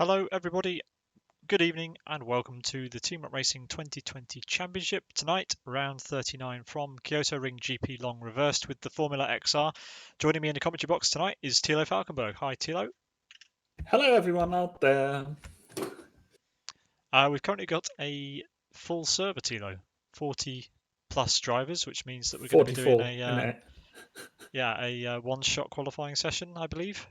Hello, everybody. Good evening, and welcome to the Team Up Racing 2020 Championship. Tonight, round 39 from Kyoto Ring GP Long reversed with the Formula XR. Joining me in the commentary box tonight is Thilo Falkenberg. Hi, Thilo. Hello, everyone out there. We've currently got a full server, Thilo. 40 plus drivers, which means that we're going to be doing 44 in a one-shot qualifying session, I believe.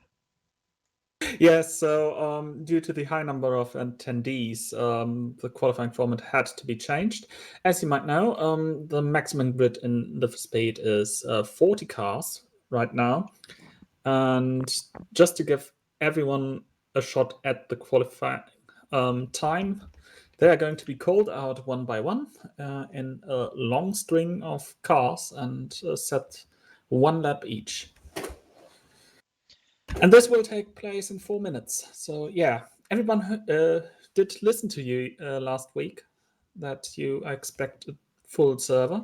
Yes, so due to the high number of attendees, the qualifying format had to be changed. As you might know, the maximum grid in the speed is 40 cars right now. And just to give everyone a shot at the qualifying time, they are going to be called out one by one in a long string of cars and set one lap each. And this will take place in 4 minutes. So yeah, everyone did listen to you last week that you expect a full server.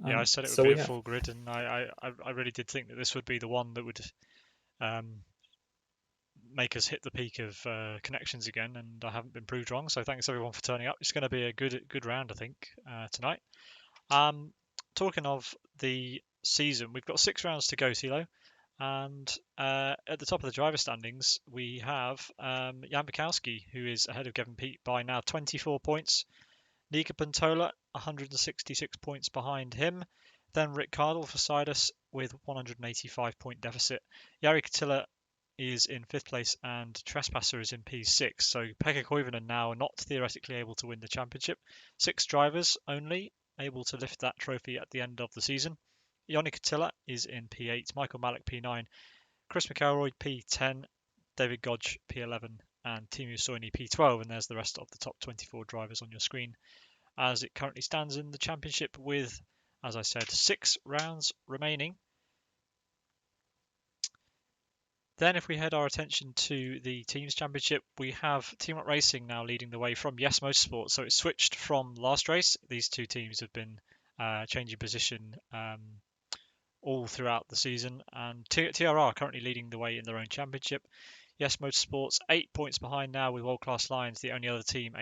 Yeah, I said it would So be we a have. full grid, and I really did think that this would be the one that would make us hit the peak of connections again, and I haven't been proved wrong. So thanks everyone for turning up. It's going to be a good round, I think, tonight. Talking of the season, we've got 6 rounds to go, Thilo, and at the top of the driver standings we have Jan Bukowski, who is ahead of Kevin Peat by now 24 points. Nika Pantola 166 points behind him. Then Rick Cardle for Sidus with 185 point deficit. Jari Katila is in 5th place and Trespasser is in P6. So Pekka Koivunen now not theoretically able to win the championship. 6 drivers only able to lift that trophy at the end of the season. Joni Katila is in P8, Michael Malik P9, Chris McElroy P10, David Godge P11, and Timu Soini P12. And there's the rest of the top 24 drivers on your screen as it currently stands in the championship with, as I said, 6 rounds remaining. Then if we head our attention to the Teams Championship, we have Team Up Racing now leading the way from Yes Motorsport. So it's switched from last race. These two teams have been changing position all throughout the season. And TRR currently leading the way in their own championship. Yes Motorsports 8 points behind now with World Class Lions, the only other team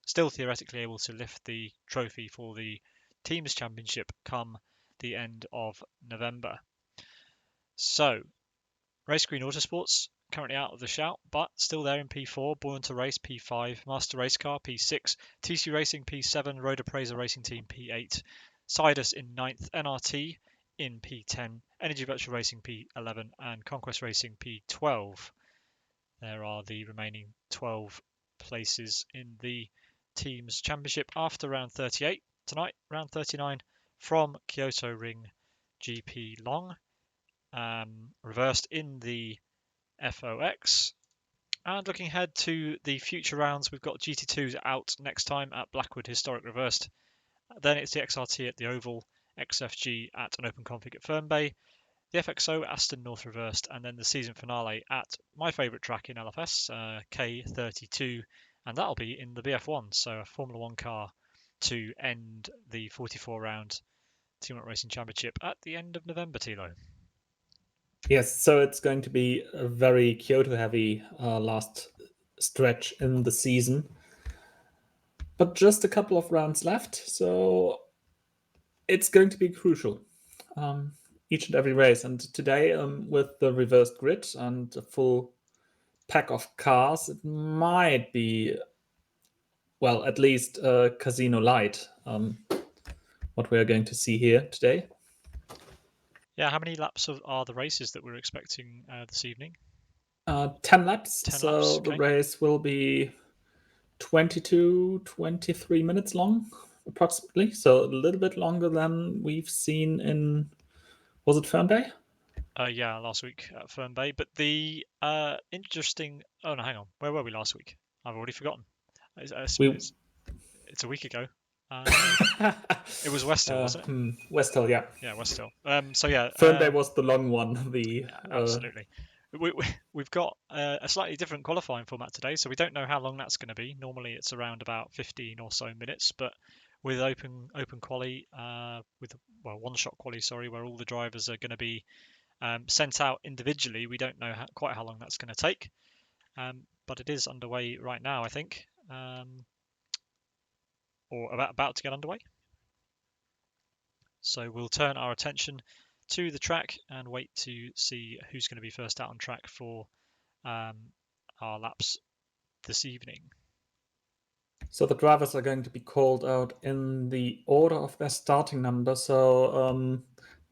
still theoretically able to lift the trophy for the Teams Championship come the end of November. So Race Green Autosports currently out of the shout, but still there in P4. Born to Race P5, Master Race Car P6, TC Racing P7, Road Appraiser Racing Team P8, Sidus in 9th, NRT in P10, Energy Virtual Racing P11, and Conquest Racing P12. There are the remaining 12 places in the Teams Championship after round 38. Tonight, round 39 from Kyoto Ring GP Long. Reversed in the FOX. And looking ahead to the future rounds, we've got GT2s out next time at Blackwood Historic Reversed. Then it's the XRT at the Oval, XFG at an open config at Fernbay, the FXO Aston North Reversed, and then the season finale at my favourite track in LFS, K32, and that'll be in the BF1, so a Formula 1 car to end the 44 round Team Up Racing Championship at the end of November, Thilo. Yes, so it's going to be a very Kyoto-heavy last stretch in the season. But just a couple of rounds left, so it's going to be crucial. Each and every race. And today, with the reversed grid and a full pack of cars, it might be, well, at least Casino Light, what we are going to see here today. Yeah, how many laps are the races that we're expecting this evening? 10 laps. 10 so laps, the okay. race will be 22, 23 minutes long, approximately. So a little bit longer than we've seen in, was it Fernbay? Yeah, last week at Fernbay. But the interesting. Oh no, hang on. Where were we last week? I've already forgotten. We It's a week ago. It was West Hill, wasn't it? West Hill, yeah. Yeah, West Hill. So yeah, Fernbay was the long one. absolutely. We've got a slightly different qualifying format today, so we don't know how long that's going to be. Normally it's around about 15 or so minutes, but with open quali, one shot quali, sorry, where all the drivers are going to be sent out individually, we don't know quite how long that's going to take. but it is underway right now, I think, or about to get underway. So we'll turn our attention to the track and wait to see who's going to be first out on track for our laps this evening. So the drivers are going to be called out in the order of their starting number. So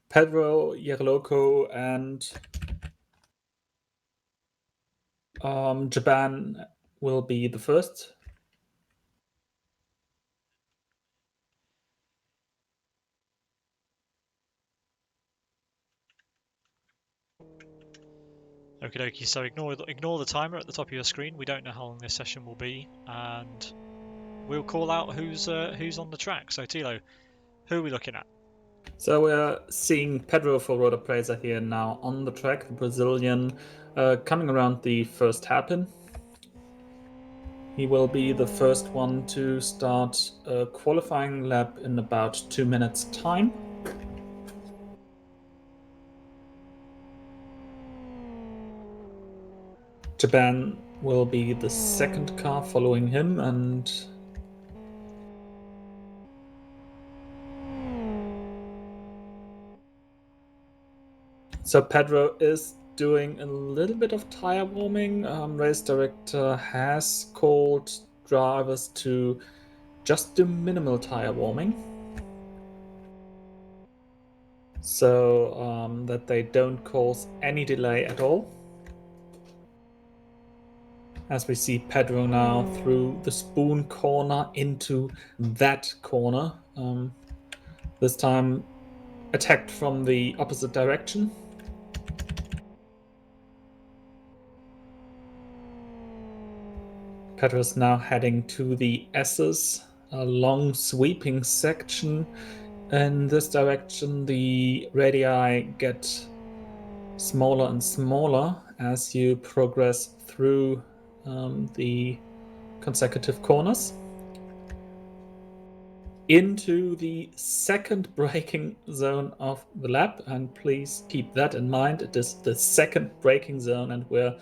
Pedro, Yerloko, and Japan will be the first. Okie dokie, so ignore the timer at the top of your screen. We don't know how long this session will be, and we'll call out who's on the track. So Thilo, who are we looking at? So we're seeing Pedro Ferreira Presa here now on the track, the Brazilian, coming around the first hairpin. He will be the first one to start a qualifying lap in about 2 minutes' time. Japan will be the second car following him, and so Pedro is doing a little bit of tire warming. Race director has called drivers to just do minimal tire warming, so that they don't cause any delay at all. As we see Pedro now through the spoon corner into that corner, this time attacked from the opposite direction. Pedro is now heading to the S's, a long sweeping section. In this direction, the radii get smaller and smaller as you progress through the consecutive corners. Into the second braking zone of the lap, and please keep that in mind. It is the second braking zone, and we're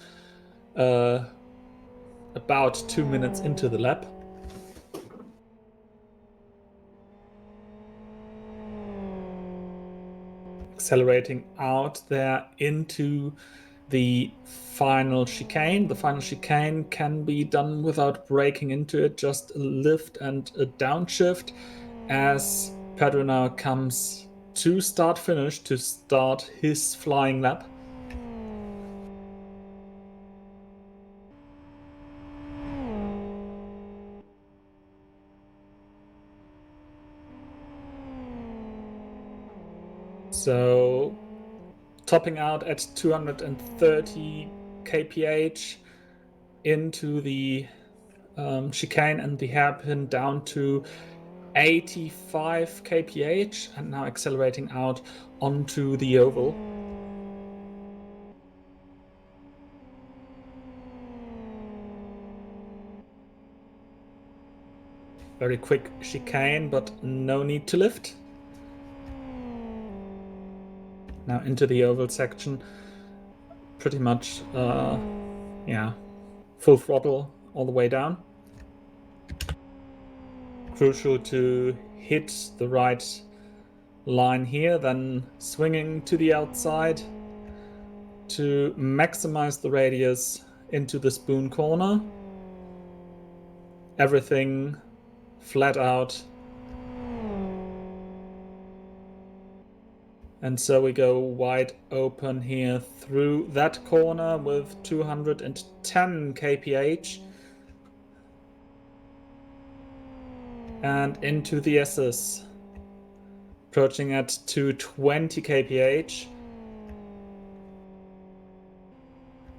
about 2 minutes into the lap. Accelerating out there into the final chicane. The final chicane can be done without braking into it, just a lift and a downshift as Pedro now comes to start finish to start his flying lap. So topping out at 230 kph into the chicane and the hairpin down to 85 kph, and now accelerating out onto the oval. Very quick chicane, but no need to lift. Now into the oval section, pretty much, full throttle all the way down. Crucial to hit the right line here, then swinging to the outside to maximize the radius into the spoon corner. Everything flat out. And so we go wide open here through that corner with 210 kph. And into the S's, approaching at 220 kph.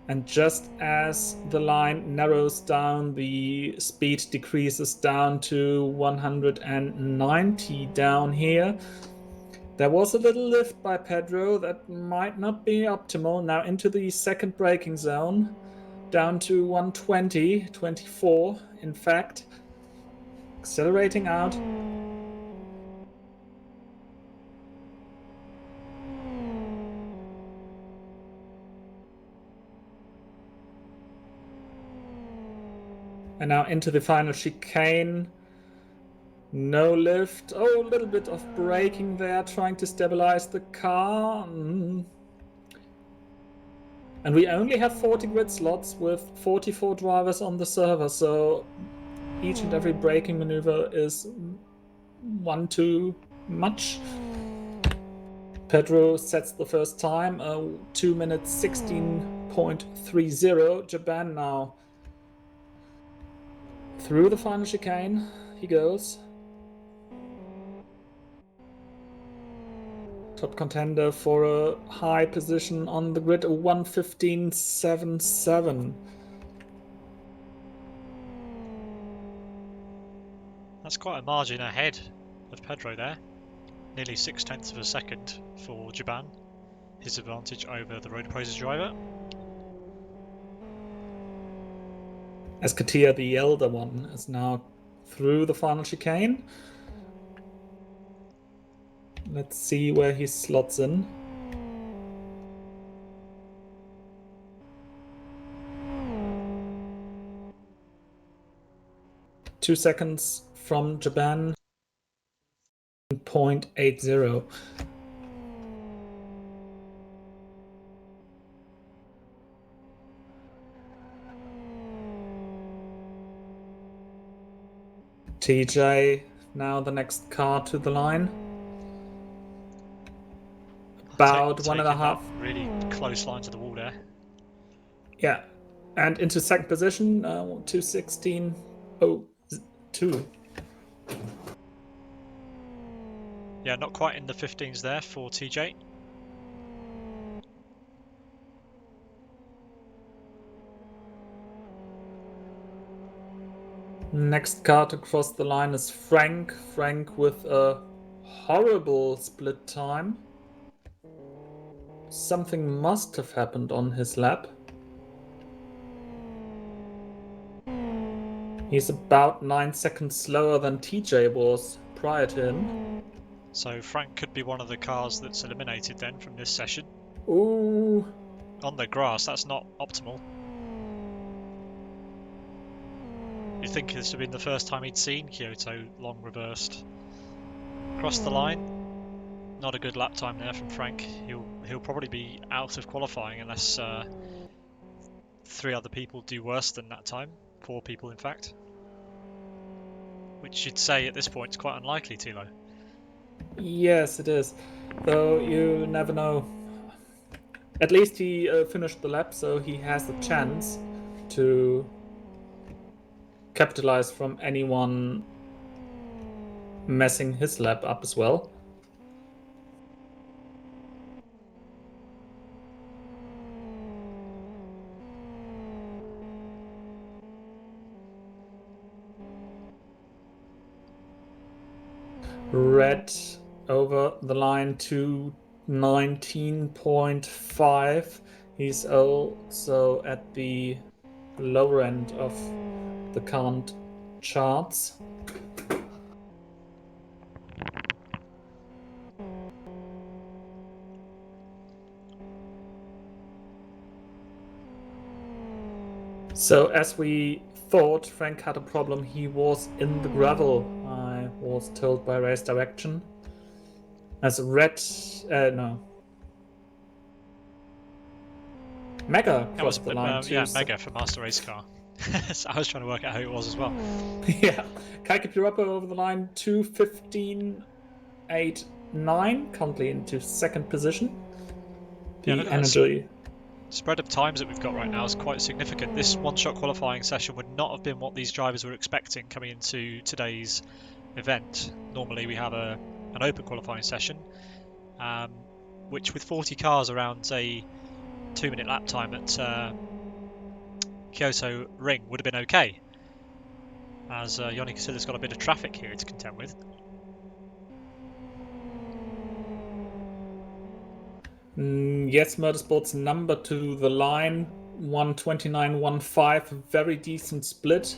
And just as the line narrows down, the speed decreases down to 190 down here. There was a little lift by Pedro that might not be optimal. Now into the second braking zone, down to 120, 24 in fact. Accelerating out. And now into the final chicane. No lift. Oh, a little bit of braking there, trying to stabilize the car. And we only have 40 grid slots with 44 drivers on the server, so each and every braking maneuver is one too much. Pedro sets the first time, 2 minutes 16.30. Japan now through the final chicane. He goes. Top contender for a high position on the grid, a 1:15.77. That's quite a margin ahead of Pedro there. Nearly 0.6 of a second for Japan. His advantage over the Road Pros driver. As Katia, the elder one, is now through the final chicane. Let's see where he slots in. Two seconds from Japan. 0.80. TJ, now the next car to the line. About one and a half. Really close line to the wall there. Yeah, and into second position, 2:16.02. Yeah, not quite in the 15s there for TJ. Next car to cross the line is Frank. Frank with a horrible split time. Something must have happened on his lap. He's about 9 seconds slower than TJ was prior to him. So Frank could be one of the cars that's eliminated then from this session. Ooh. On the grass, that's not optimal. You'd think this would have been the first time he'd seen Kyoto long reversed. Across the line, not a good lap time there from Frank. He'll probably be out of qualifying unless 3 other people do worse than that time. 4 people, in fact. Which you'd say at this point is quite unlikely, Thilo. Yes, it is. Though you never know. At least he finished the lap, so he has a chance to capitalize from anyone messing his lap up as well. Red over the line to 19.5. He's also at the lower end of the current charts. So as we thought, Frank had a problem. He was in the gravel, I was told by race direction. As red, no. Mega crossed the line too. Yeah, Mega for Master Race Car. So I was trying to work out who it was as well. Yeah, Kaike Pirappa over the line, 2:15.89, currently into second position. The energy spread of times that we've got right now is quite significant. This one-shot qualifying session would not have been what these drivers were expecting coming into today's event. Normally we have an open qualifying session, which with 40 cars around a 2-minute lap time at Kyoto Ring would have been okay, as Yoni Casilla's got a bit of traffic here to contend with. Yes, Motorsport's number to the line, 1:29.15, very decent split.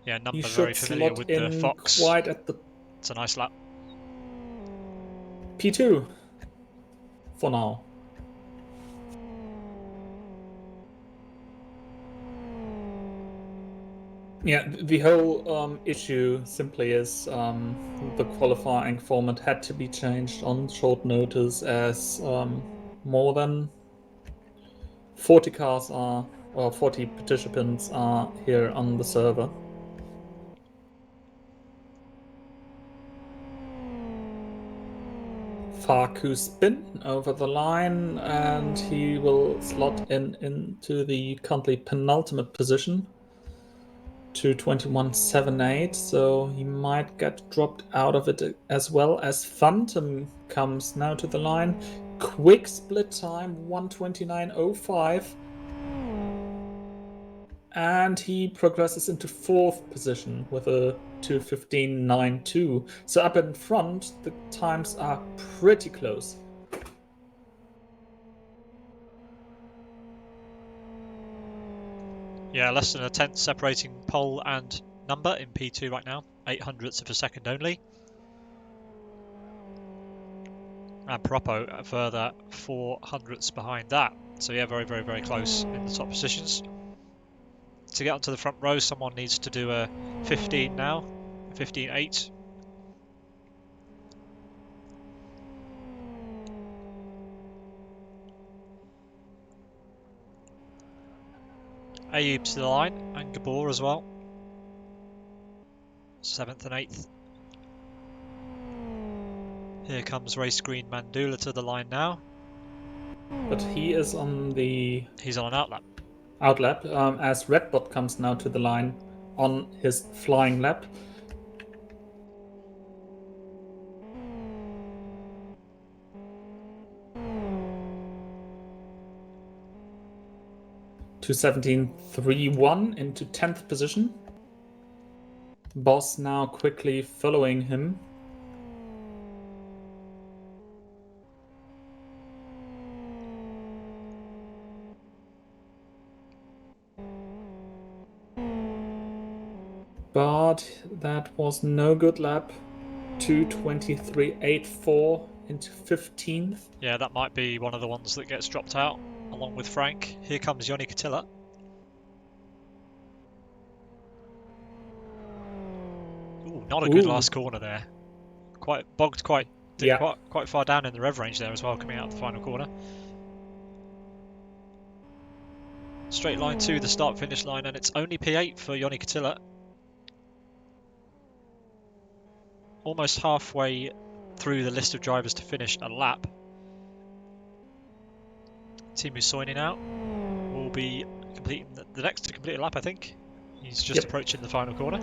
Yeah, number very familiar with the Fox. Quite at the... It's a nice lap. P2 for now. Yeah, the whole issue simply is the qualifying format had to be changed on short notice, as more than 40 cars are, or 40 participants are here on the server. Faku spin over the line, and he will slot into the currently penultimate position to 21.78, so he might get dropped out of it, as well as Phantom comes now to the line. Quick split time 1:29.05, and he progresses into fourth position with a 2:15.92. So up in front, the times are pretty close. Yeah, less than a tenth separating pole and number in P2 right now, 800ths of a second only. And Propo a further 400ths behind that. So yeah, very, very, very close in the top positions. To get onto the front row, someone needs to do a 15 now, 15.8. Ayub to the line, and Gabor as well. 7th and 8th. Here comes race green Mandula to the line now. But he is on the He's on an outlap. outlap, as Redbot comes now to the line on his flying lap. To 17.31 into 10th position. Boss now quickly following him. But that was no good lap. 2:23.84 into 15th. Yeah, that might be one of the ones that gets dropped out, along with Frank. Here comes Yoni Katila. Ooh, not a good last corner there. Quite bogged, quite far down in the rev range there as well, coming out of the final corner. Straight line to the start-finish line, and it's only P8 for Yoni Katila. Almost halfway through the list of drivers to finish a lap. Timu Soini now will be completing the next to complete a lap, I think. He's just approaching the final corner.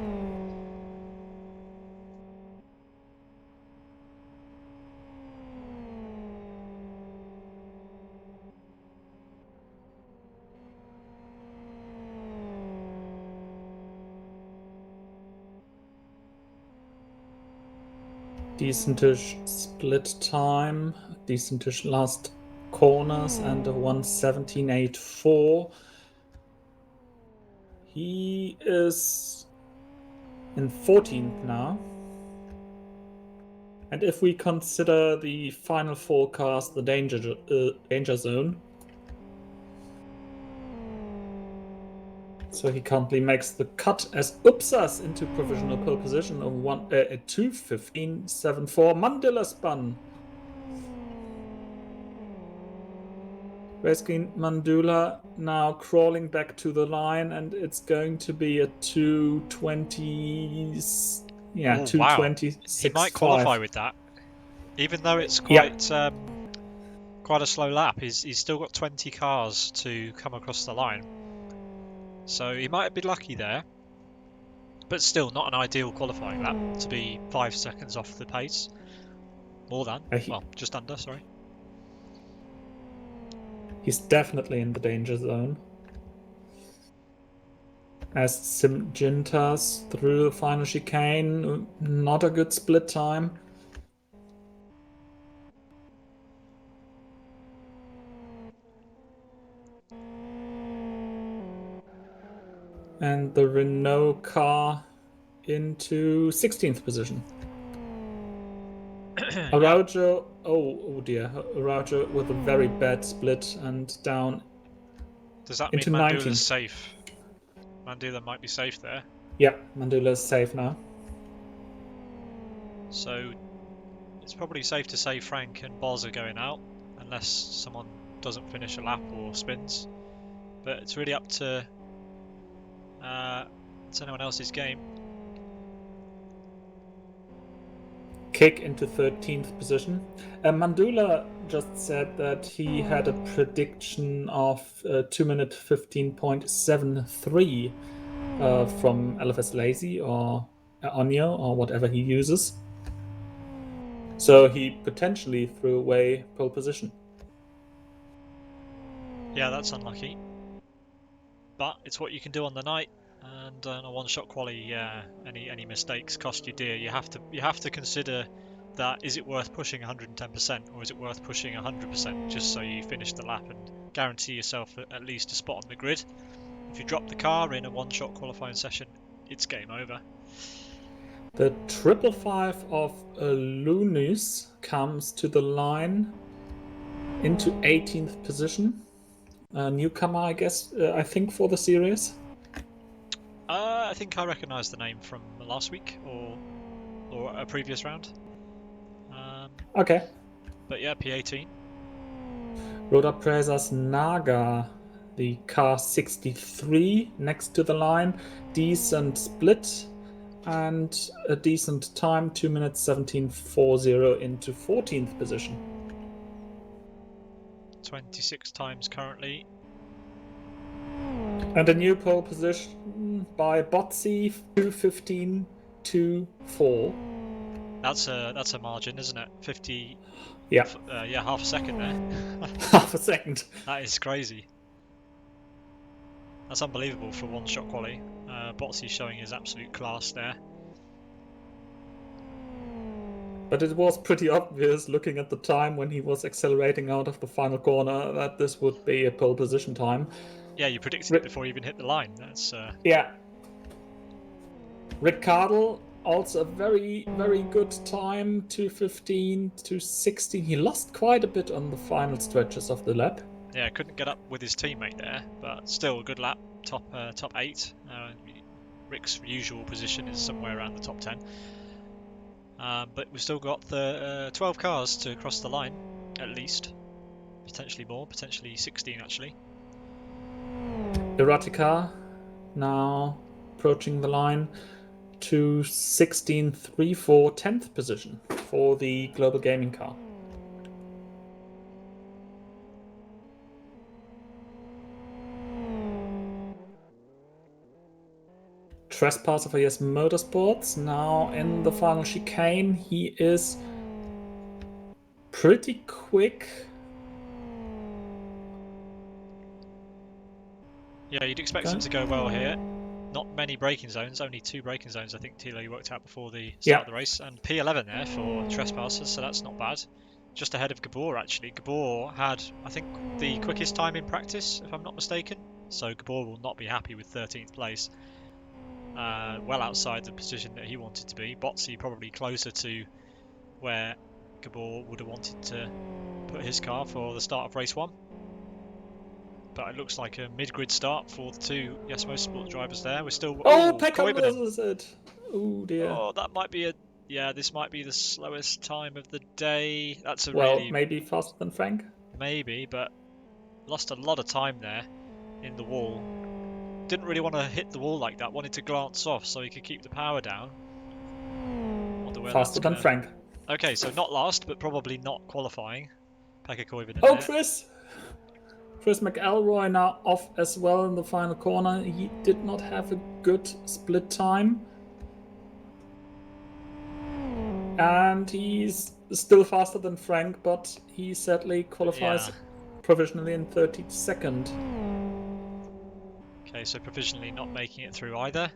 Decentish split time, decentish last corners, and a 1:17.84. He is in 14th now. And if we consider the final forecast, the danger zone, so he currently makes the cut as Upsas into provisional pole position of 2:15.74. Mandela spun. Reskin Mandula now crawling back to the line, and it's going to be a 2:20. Yeah, 2:26. He might qualify with that, even though it's quite quite a slow lap. He's still got 20 cars to come across the line, so he might be lucky there. But still, not an ideal qualifying lap to be 5 seconds off the pace. More than, well, just under. Sorry. He's definitely in the danger zone. As Simjintas through the final chicane, not a good split time. And the Renault car into 16th position. Araujo, oh dear, Araujo with a very bad split and down. Does that mean Mandula's safe? Mandula might be safe there. Yeah, Mandula is safe now. So it's probably safe to say Frank and Boz are going out, unless someone doesn't finish a lap or spins. But it's really up to anyone else's game. Kick into 13th position. Mandula just said that he had a prediction of 2 minute 15.73 from LFS Lazy or Onyo or whatever he uses. So he potentially threw away pole position. Yeah, that's unlucky. But it's what you can do on the night, and on a one-shot quali, yeah, any mistakes cost you dear. You have to consider that, is it worth pushing 110% or is it worth pushing 100% just so you finish the lap and guarantee yourself at least a spot on the grid. If you drop the car in a one-shot qualifying session, it's game over. The 555 of Lunus comes to the line into 18th position. Newcomer, I guess, I think, for the series. I think I recognise the name from last week or a previous round. Okay. But yeah, P18. Roda Presas Naga, the car 63 next to the line. Decent split and a decent time, 2 minutes 17.40 into 14th position. 26 times currently. And a new pole position by Botsi, 2:15.24. That's a margin, isn't it? 50. Yeah. Yeah, half a second there. Half a second. That is crazy. That's unbelievable for one-shot quali. Botsy showing his absolute class there. But it was pretty obvious, looking at the time when he was accelerating out of the final corner, that this would be a pole position time. Yeah, you predicted it before you even hit the line. That's yeah. Rick Cardle, also a very, very good time, 2:15, 2:16. He lost quite a bit on the final stretches of the lap. Yeah, couldn't get up with his teammate there, but still a good lap. Top 8. Rick's usual position is somewhere around the top 10. But we've still got the 12 cars to cross the line, at least. Potentially more, potentially 16 actually. Erotica now approaching the line to 16.34, 10th position for the global gaming car. Trespasser for Yes Motorsports now in the final chicane. He is pretty quick. Yeah, you'd expect him to go well here. Not many braking zones, only 2 braking zones I think Thilo you worked out before the start of the race, and P11 there for Trespassers, so that's not bad. Just ahead of Gabor actually. Gabor had, I think, the quickest time in practice, if I'm not mistaken, so Gabor will not be happy with 13th place. Well outside the position that he wanted to be. Botsy probably closer to where Gabor would have wanted to put his car for the start of race 1. But it looks like a mid-grid start for the 2 Yes Motorsport drivers there. We're still... Peckham loses it. Oh dear. Oh, that might be a... Yeah, this might be the slowest time of the day. That's a well, maybe faster than Frank? Maybe, but lost a lot of time there in the wall. Didn't really want to hit the wall like that. Wanted to glance off so he could keep the power down. Wonder where faster than Frank. Okay, so not last, but probably not qualifying. Pekka Koivunen there. Chris McElroy now off as well in the final corner. He did not have a good split time. And he's still faster than Frank, but he sadly qualifies provisionally in 32nd. Okay, so provisionally not making it through either.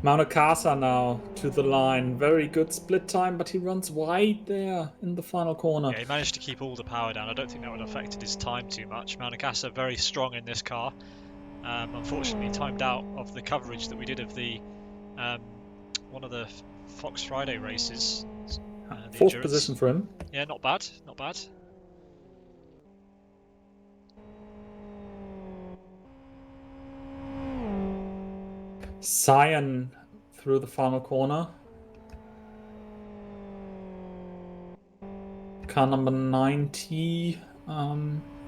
Maunakasa now to the line. Very good split time, but he runs wide there in the final corner. Yeah, he managed to keep all the power down. I don't think that would have affected his time too much. Maunakasa very strong in this car. Unfortunately timed out of the coverage that we did of the one of the Fox Friday races. 4th position for him. Yeah, not bad, not bad. Cyan through the final corner. Car number 90,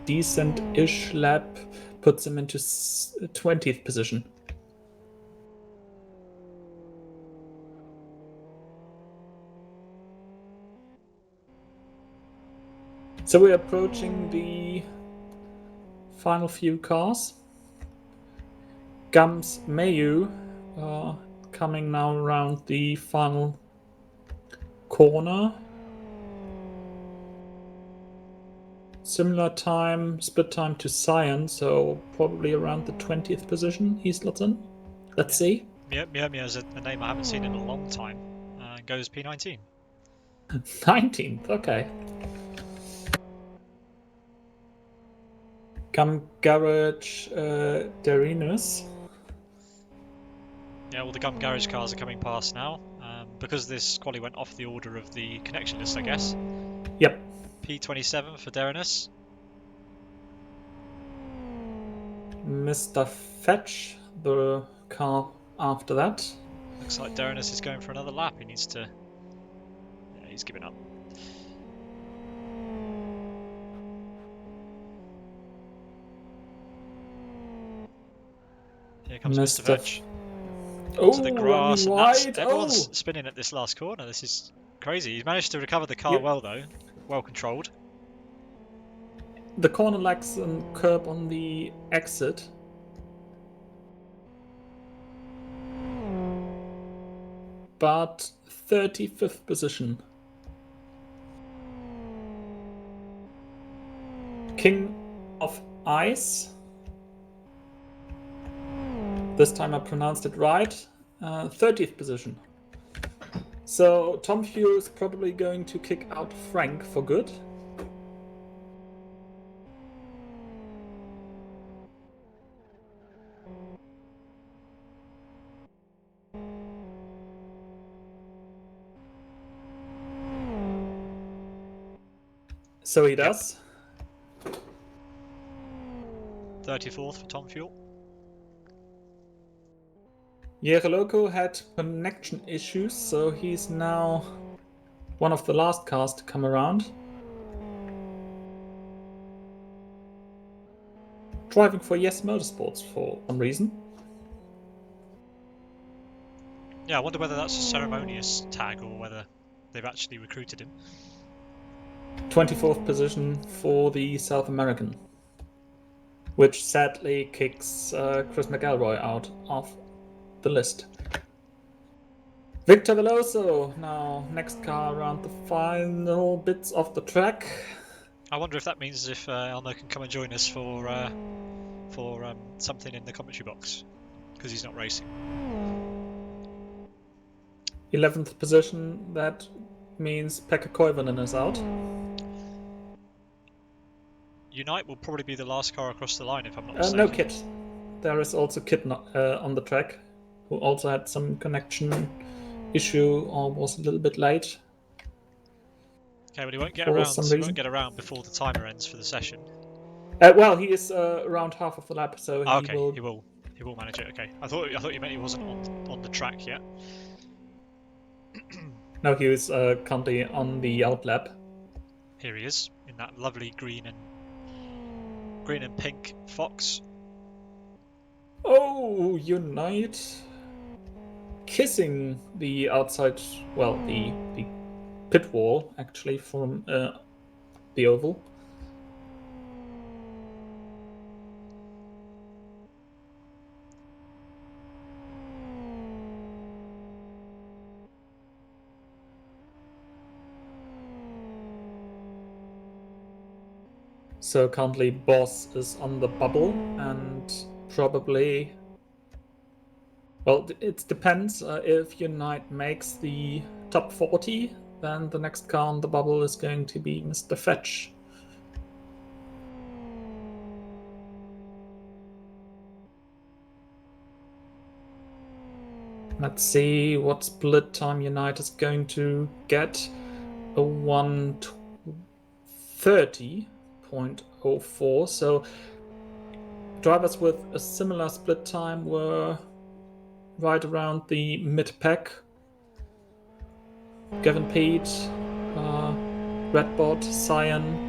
decent-ish lap, puts him into 20th position. So we're approaching the final few cars. Gums Mayu coming now around the final corner. Similar time, split time to Cyan, so probably around the 20th position he slots in. Let's see. Mia is a name I haven't seen in a long time. Goes P19. 19th, okay. Gum Garage Darinus. Yeah, all the Gum Garage cars are coming past now. Because this quali went off the order of the connection list, I guess. Yep. P27 for Derinus. Mr. Fetch, the car after that. Looks like Derinus is going for another lap. He needs to... Yeah, he's giving up. Here comes Mr. Fetch. Oh, To the grass, running and that's wide. everyone's spinning at this last corner. This is crazy. He's managed to recover the car well, though. Well controlled. The corner lacks a curb on the exit. But 35th position. King of Ice. This time I pronounced it right. 30th position. So Tom Fuel is probably going to kick out Frank for good. So he does. 34th for Tom Fuel. Yeroloko had connection issues, so he's now one of the last cars to come around. Driving for Yes Motorsports for some reason. Yeah, I wonder whether that's a ceremonious tag or whether they've actually recruited him. 24th position for the South American, which sadly kicks Chris McElroy out of the list. Victor Veloso, now next car around the final bits of the track. I wonder if that means if Elmo can come and join us for something in the commentary box, because he's not racing. 11th position, that means Pekka Koivunen is out. Unite will probably be the last car across the line, if I'm not mistaken. No, Kit. There is also Kit on the track, who also had some connection issue or was a little bit late. Okay, but he won't get around. He won't get around before the timer ends for the session. Well, he is around half of the lap, so he will manage it. Okay, I thought you meant he wasn't on the track yet. No, he was currently on the out lap. Here he is in that lovely green and pink Fox. Oh, Unite kissing the outside, well, the pit wall actually from the oval. So currently Boss is on the bubble and probably, well, it depends. If Unite makes the top 40, then the next car on the bubble is going to be Mr. Fetch. Let's see what split time Unite is going to get. A 1:30.04. So drivers with a similar split time were right around the mid-pack. Gavin Pete, Redbot, Cyan.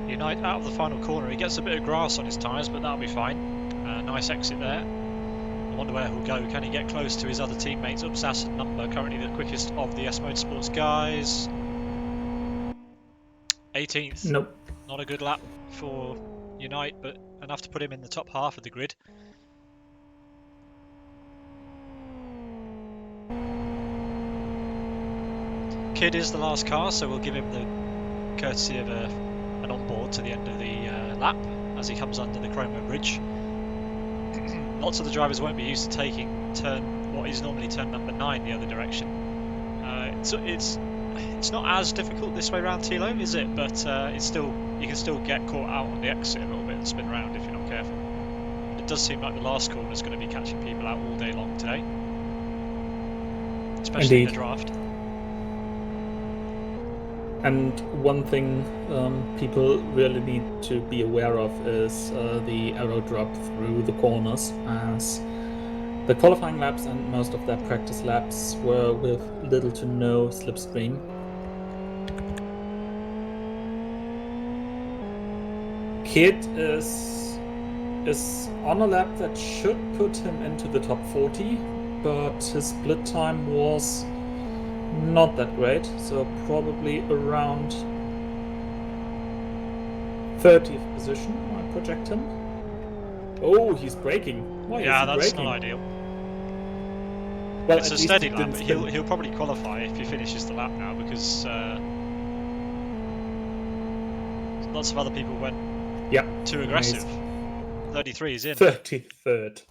Unite out of the final corner. He gets a bit of grass on his tyres, but that'll be fine. Nice exit there. I wonder where he'll go. Can he get close to his other teammates? Upsas and Number, currently the quickest of the S Motorsports guys. 18th. Nope. Not a good lap for Unite, but enough to put him in the top half of the grid. Kid is the last car, so we'll give him the courtesy of an onboard to the end of the lap as he comes under the Chromo Bridge. Lots of the drivers won't be used to taking what is normally turn number 9 the other direction. It's not as difficult this way around, Thilo, is it? But you can still get caught out on the exit a little bit and spin around if you're not careful. But it does seem like the last corner is going to be catching people out all day long today, especially in the draft. And one thing people really need to be aware of is the aero drop through the corners, as the qualifying laps and most of their practice laps were with little to no slipstream. Kid is on a lap that should put him into the top 40, but his split time was not that great, so probably around 30th position, I project him. Oh, he's braking. Why yeah, is he that's braking? not ideal. Well, it's a steady lap, but he'll probably qualify if he finishes the lap now, because lots of other people went too aggressive. 33 is in. 33rd.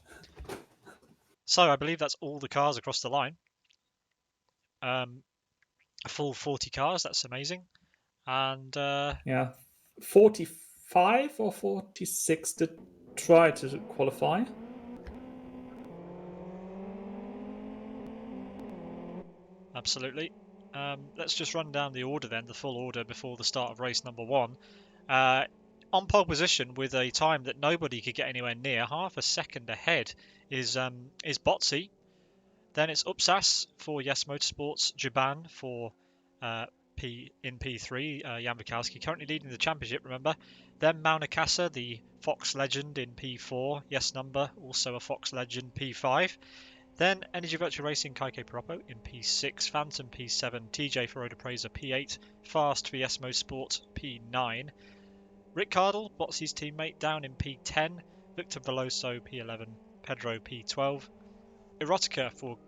So I believe that's all the cars across the line. A full 40 cars, that's amazing. And 45 or 46 did try to qualify. Absolutely. Let's just run down the order then, the full order before the start of race number 1. On pole position with a time that nobody could get anywhere near, half a second ahead, is Botsy. Then it's Upsas for Yes Motorsports, Juban for in P3, Jan Bukowski, currently leading the championship, remember. Then Maunakasa, the Fox legend in P4, Yes Number, also a Fox legend, P5. Then Energy Virtual Racing, Kaike Propo in P6, Phantom P7, TJ for Oda Praiser P8, Fast for Yes Motorsport P9. Rick Cardle, Botsy's teammate, down in P10, Victor Veloso P11, Pedro P12, Erotica for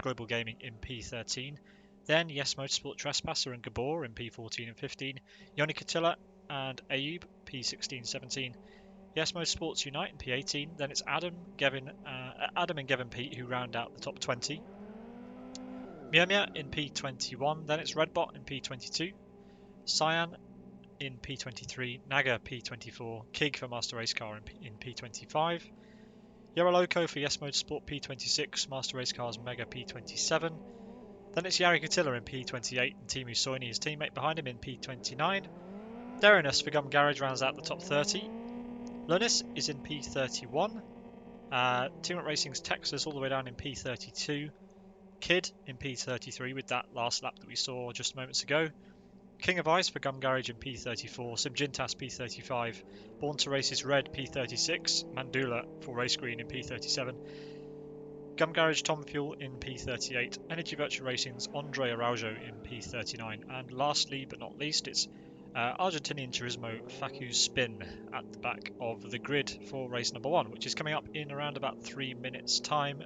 Global Gaming in P13, then Yes Motorsport Trespasser and Gabor in P14 and 15, Yoni Katilla and Ayub P16, 17, Yes Motorsports Unite in P18, then it's Adam and Gavin Pete who round out the top 20, Miamia in P21, then it's Redbot in P22, Cyan in P23, Naga P24, Kig for Master Race Car in P25, Yaroloco for Yes Motorsport P26, Master Race Cars Mega P27. Then it's Yari Katilla in P28 and Timu Soini, his teammate behind him, in P29. Derinus for Gum Garage rounds out the top 30. Lunis is in P31. Team Racing's Texas all the way down in P32. Kid in P33 with that last lap that we saw just moments ago. King of Ice for Gum Garage in P34, Simjintas P35, Born to Race's Red P36, Mandula for Race Green in P37, Gum Garage Tom Fuel in P38, Energy Virtual Racing's Andre Araujo in P39, and lastly but not least, it's Argentinian Turismo Facu Spin at the back of the grid for race number 1, which is coming up in around about 3 minutes time.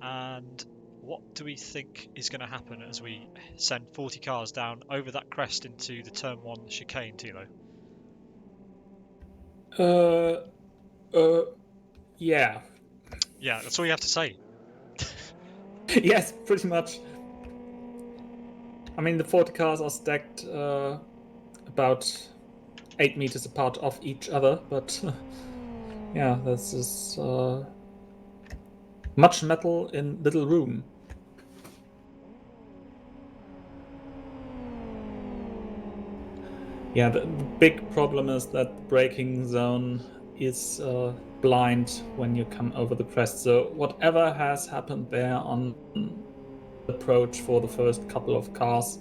And what do we think is going to happen as we send 40 cars down over that crest into the Turn 1 chicane, Thilo? Yeah. Yeah, that's all you have to say. Yes, pretty much. I mean, the 40 cars are stacked about 8 meters apart of each other, but Yeah, this is much metal in little room. Yeah, the big problem is that the braking zone is blind when you come over the crest. So whatever has happened there on the approach for the first couple of cars,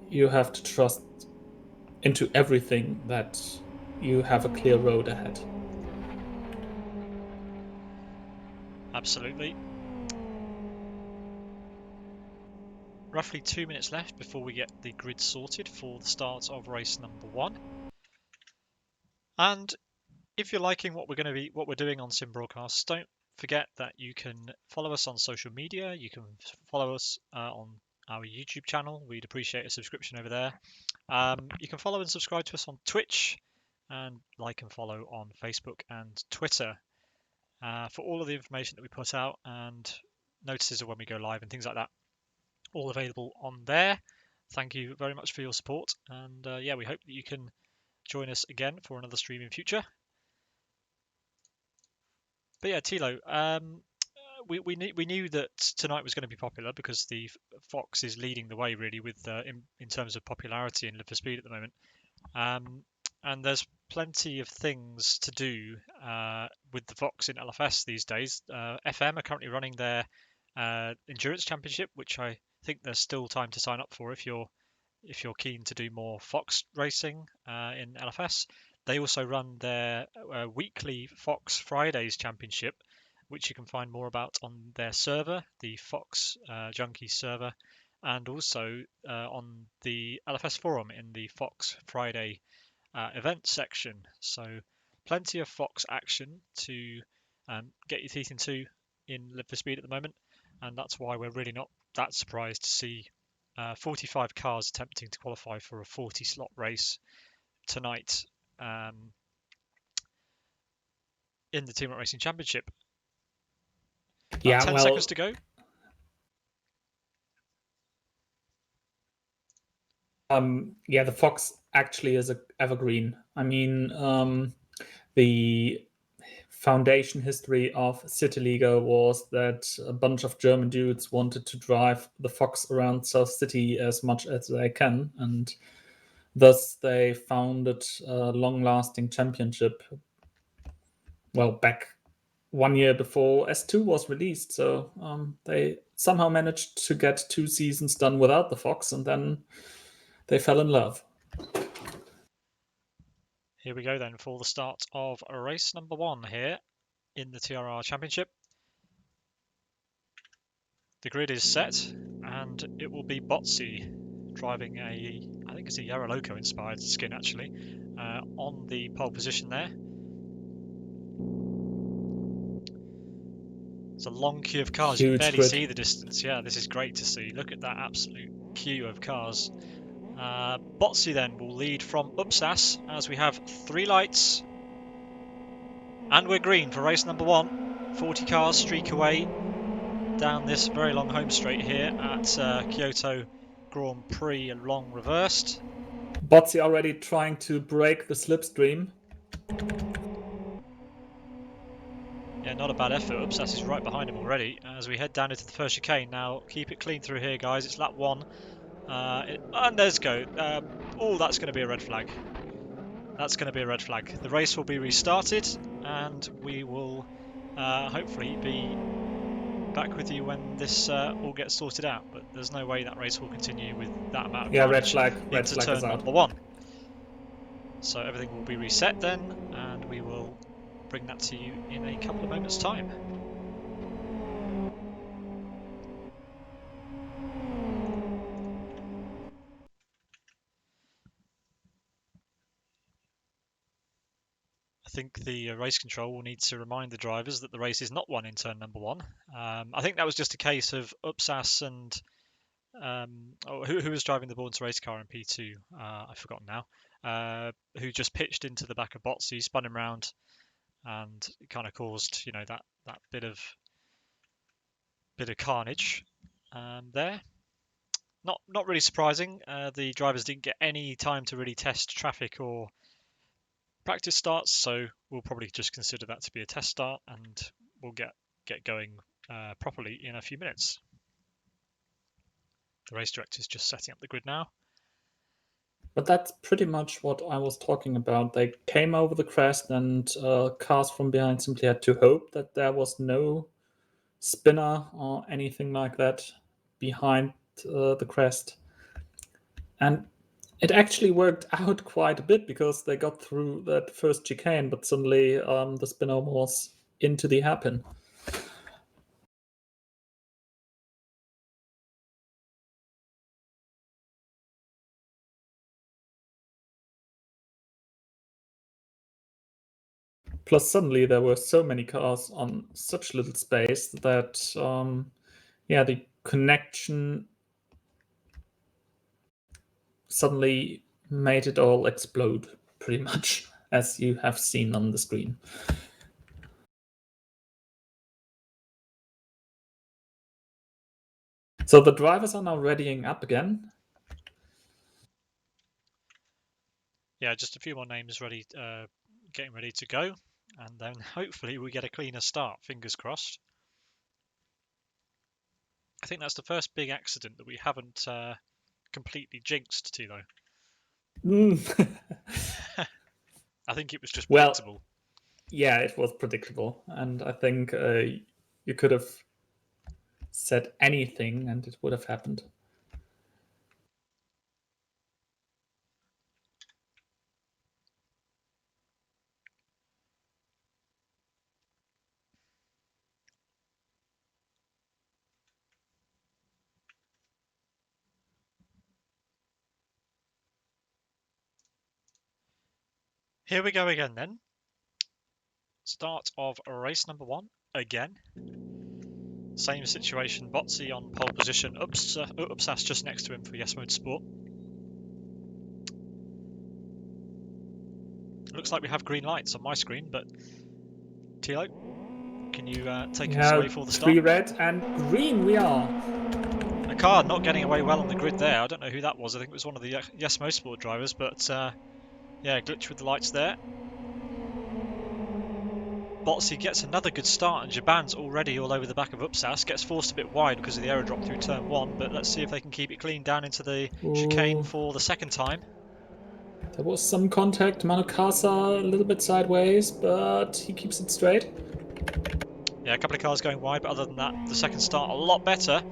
you have to trust into everything that you have a clear road ahead. Absolutely. Roughly 2 minutes left before we get the grid sorted for the start of race number 1. And if you're liking what we're doing on Sim Broadcasts, don't forget that you can follow us on social media. You can follow us on our YouTube channel. We'd appreciate a subscription over there. You can follow and subscribe to us on Twitch, and like and follow on Facebook and Twitter for all of the information that we put out and notices of when we go live and things like that. All available on there. Thank you very much for your support, and yeah, we hope that you can join us again for another stream in future. But yeah, Thilo, we knew that tonight was going to be popular because the Fox is leading the way really with in terms of popularity in Live for Speed at the moment. Um, and there's plenty of things to do with the Fox in LFS these days. FM are currently running their endurance championship, which I think there's still time to sign up for if you're keen to do more Fox racing in LFS. They also run their weekly Fox Fridays Championship, which you can find more about on their server, the Fox Junkie server, and also on the LFS forum in the Fox Friday event section. So plenty of Fox action to get your teeth into in Live for Speed at the moment, and that's why we're really not that surprised to see 45 cars attempting to qualify for a 40 slot race tonight in the Team Racing Championship. About Yeah, 10 seconds well, to go. yeah, the Fox actually is a evergreen. I mean, the foundation history of City Liga was that a bunch of German dudes wanted to drive the Fox around South City as much as they can, and thus they founded a long-lasting championship. Well, back 1 year before S2 was released, so they somehow managed to get 2 seasons done without the Fox, and then they fell in love. Here we go then for the start of race number 1 here in the TRR Championship. The grid is set, and it will be Botzi driving I think it's a Yara Loco inspired skin actually, on the pole position there. It's a long queue of cars. You can Huge barely grid. see the distance. Yeah, this is great to see. Look at that absolute queue of cars. Botzi then will lead from Upsas as we have 3 lights. And we're green for race number 1. 40 cars streak away down this very long home straight here at Kyoto Grand Prix long reversed. Botzi already trying to break the slipstream. Yeah, not a bad effort. Upsas is right behind him already as we head down into the first chicane. Now, keep it clean through here, guys. It's lap 1. And there's go. Oh, that's going to be a red flag. That's going to be a red flag. The race will be restarted, and we will hopefully be back with you when this all gets sorted out. But there's no way that race will continue with that amount of Yeah, red carnage flag. Red into flag is turn out. number 1. So everything will be reset then, and we will bring that to you in a couple of moments' time. I think the race control will need to remind the drivers that the race is not won in turn number 1. I think that was just a case of Upsas and who was driving the Born to Race car in P2? I've forgotten now. Who just pitched into the back of Botsy, spun him round, and it kind of caused that bit of carnage there. Not really surprising. The drivers didn't get any time to really test traffic or practice starts, so we'll probably just consider that to be a test start, and we'll get going properly in a few minutes. The race director's just setting up the grid now. But that's pretty much what I was talking about. They came over the crest, and cars from behind simply had to hope that there was no spinner or anything like that behind the crest. And it actually worked out quite a bit because they got through that first chicane, but suddenly the spinner was into the hairpin. Plus, suddenly there were so many cars on such little space that, the connection suddenly made it all explode, pretty much, as you have seen on the screen. So the drivers are now readying up again. Yeah, just a few more names ready, getting ready to go, and then hopefully we get a cleaner start. Fingers crossed. I think that's the first big accident that we haven't completely jinxed, Thilo. I think it was just Well, predictable. yeah, it was predictable, and I think you could have said anything and it would have happened. Here we go again then. Start of race number 1 again. Same situation, Botzi on pole position, Upsas just next to him for Yes Motorsport. Looks like we have green lights on my screen, but Thilo, can you take us away for the start? 3 red and green we are. A car not getting away well on the grid there. I don't know who that was. I think it was one of the Yes Motorsport drivers, but yeah, glitch with the lights there. Botzi gets another good start, and Jaban's already all over the back of Upsas. Gets forced a bit wide because of the aero drop through turn 1, but let's see if they can keep it clean down into the chicane Ooh, for the second time. there was some contact. Manukasa a little bit sideways, but he keeps it straight. Yeah, a couple of cars going wide, but other than that, the second start a lot better.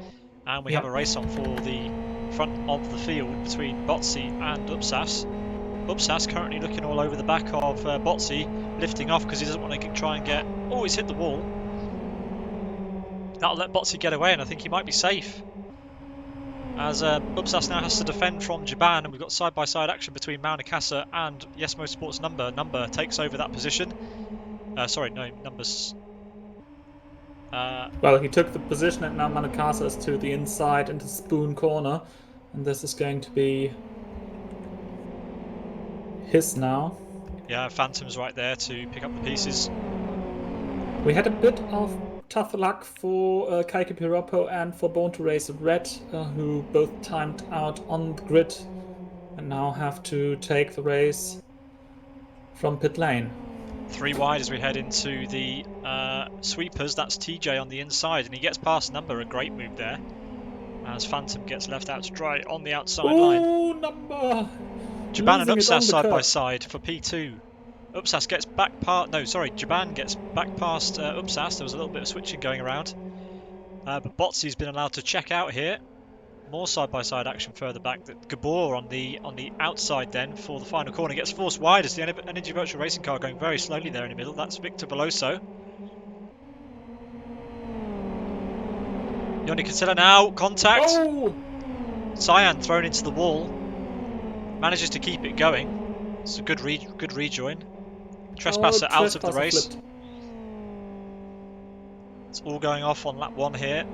And we have a race on for the front of the field between Botzi and Upsas. Upsas currently looking all over the back of Botzi, lifting off because he doesn't want to try and get... Oh, he's hit the wall. That'll let Botzi get away, and I think he might be safe. As Upsas now has to defend from Jaban, and we've got side-by-side action between Maunakasa and Yes Motorsport's Number. Number takes over that position. Numbers... Well, he took the position, and now Manukasa is to the inside into Spoon Corner, and this is going to be his now. Yeah, Phantom's right there to pick up the pieces. We had a bit of tough luck for Kaiki Piroppo and for Born to Race Red, who both timed out on the grid and now have to take the race from pit lane. 3 wide as we head into the sweepers. That's TJ on the inside, and he gets past Number. A great move there. As Phantom gets left out to dry on the outside line. Oh, Number! Jaban and Losing it on Upsas the side by curb. side for P2. Upsas gets back past... No, sorry, Jaban gets back past Upsas. There was a little bit of switching going around. But Botzi's been allowed to check out here. More side-by-side action further back. Gabor on the outside then for the final corner gets forced wide as the Energy Virtual Racing car going very slowly there in the middle. That's Victor Veloso. Yoni Kinsella now, contact. Oh! Cyan thrown into the wall. Manages to keep it going. It's a good rejoin. Trespasser out of the race. Flipped. It's all going off on lap 1 here.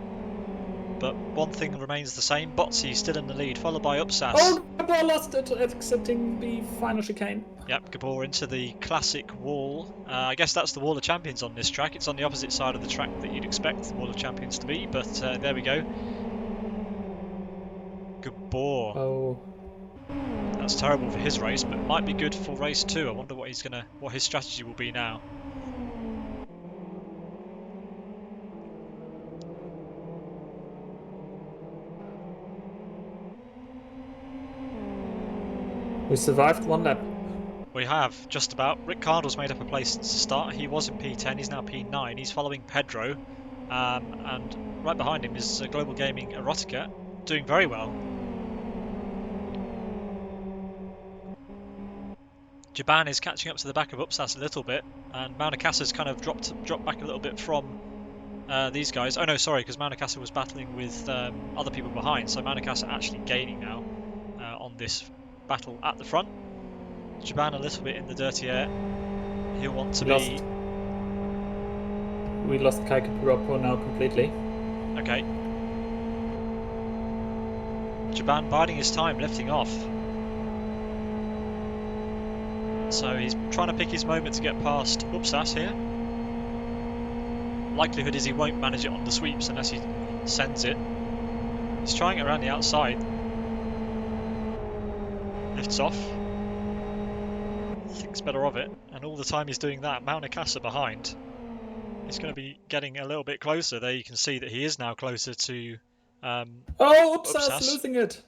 But one thing remains the same. Botzi still in the lead, followed by Upsas. Oh, Gabor lost it, exiting the final chicane. Yep, Gabor into the classic wall. I guess that's the Wall of Champions on this track. It's on the opposite side of the track that you'd expect the Wall of Champions to be, but there we go. Gabor. Oh. That's terrible for his race, but might be good for race 2. I wonder what his strategy will be now. We survived one lap. We have, just about. Rick Cardle's made up a place since the start. He was in P10, he's now P9. He's following Pedro, and right behind him is Global Gaming Erotica, doing very well. Jaban is catching up to the back of Upsas a little bit, and Maunakassa's kind of dropped back a little bit from these guys. Oh no, sorry, because Maunakassa was battling with other people behind, so Maunakassa actually gaining now on this battle at the front. Jaban a little bit in the dirty air. He'll want to be... We lost Kaika Puropo now completely. Okay. Jaban biding his time, lifting off. So he's trying to pick his moment to get past Upsas here. Likelihood is he won't manage it on the sweeps unless he sends it. He's trying it around the outside. Lifts off. Thinks better of it. And all the time he's doing that, Maunakassa behind. He's going to be getting a little bit closer. There you can see that he is now closer to Upsas losing it.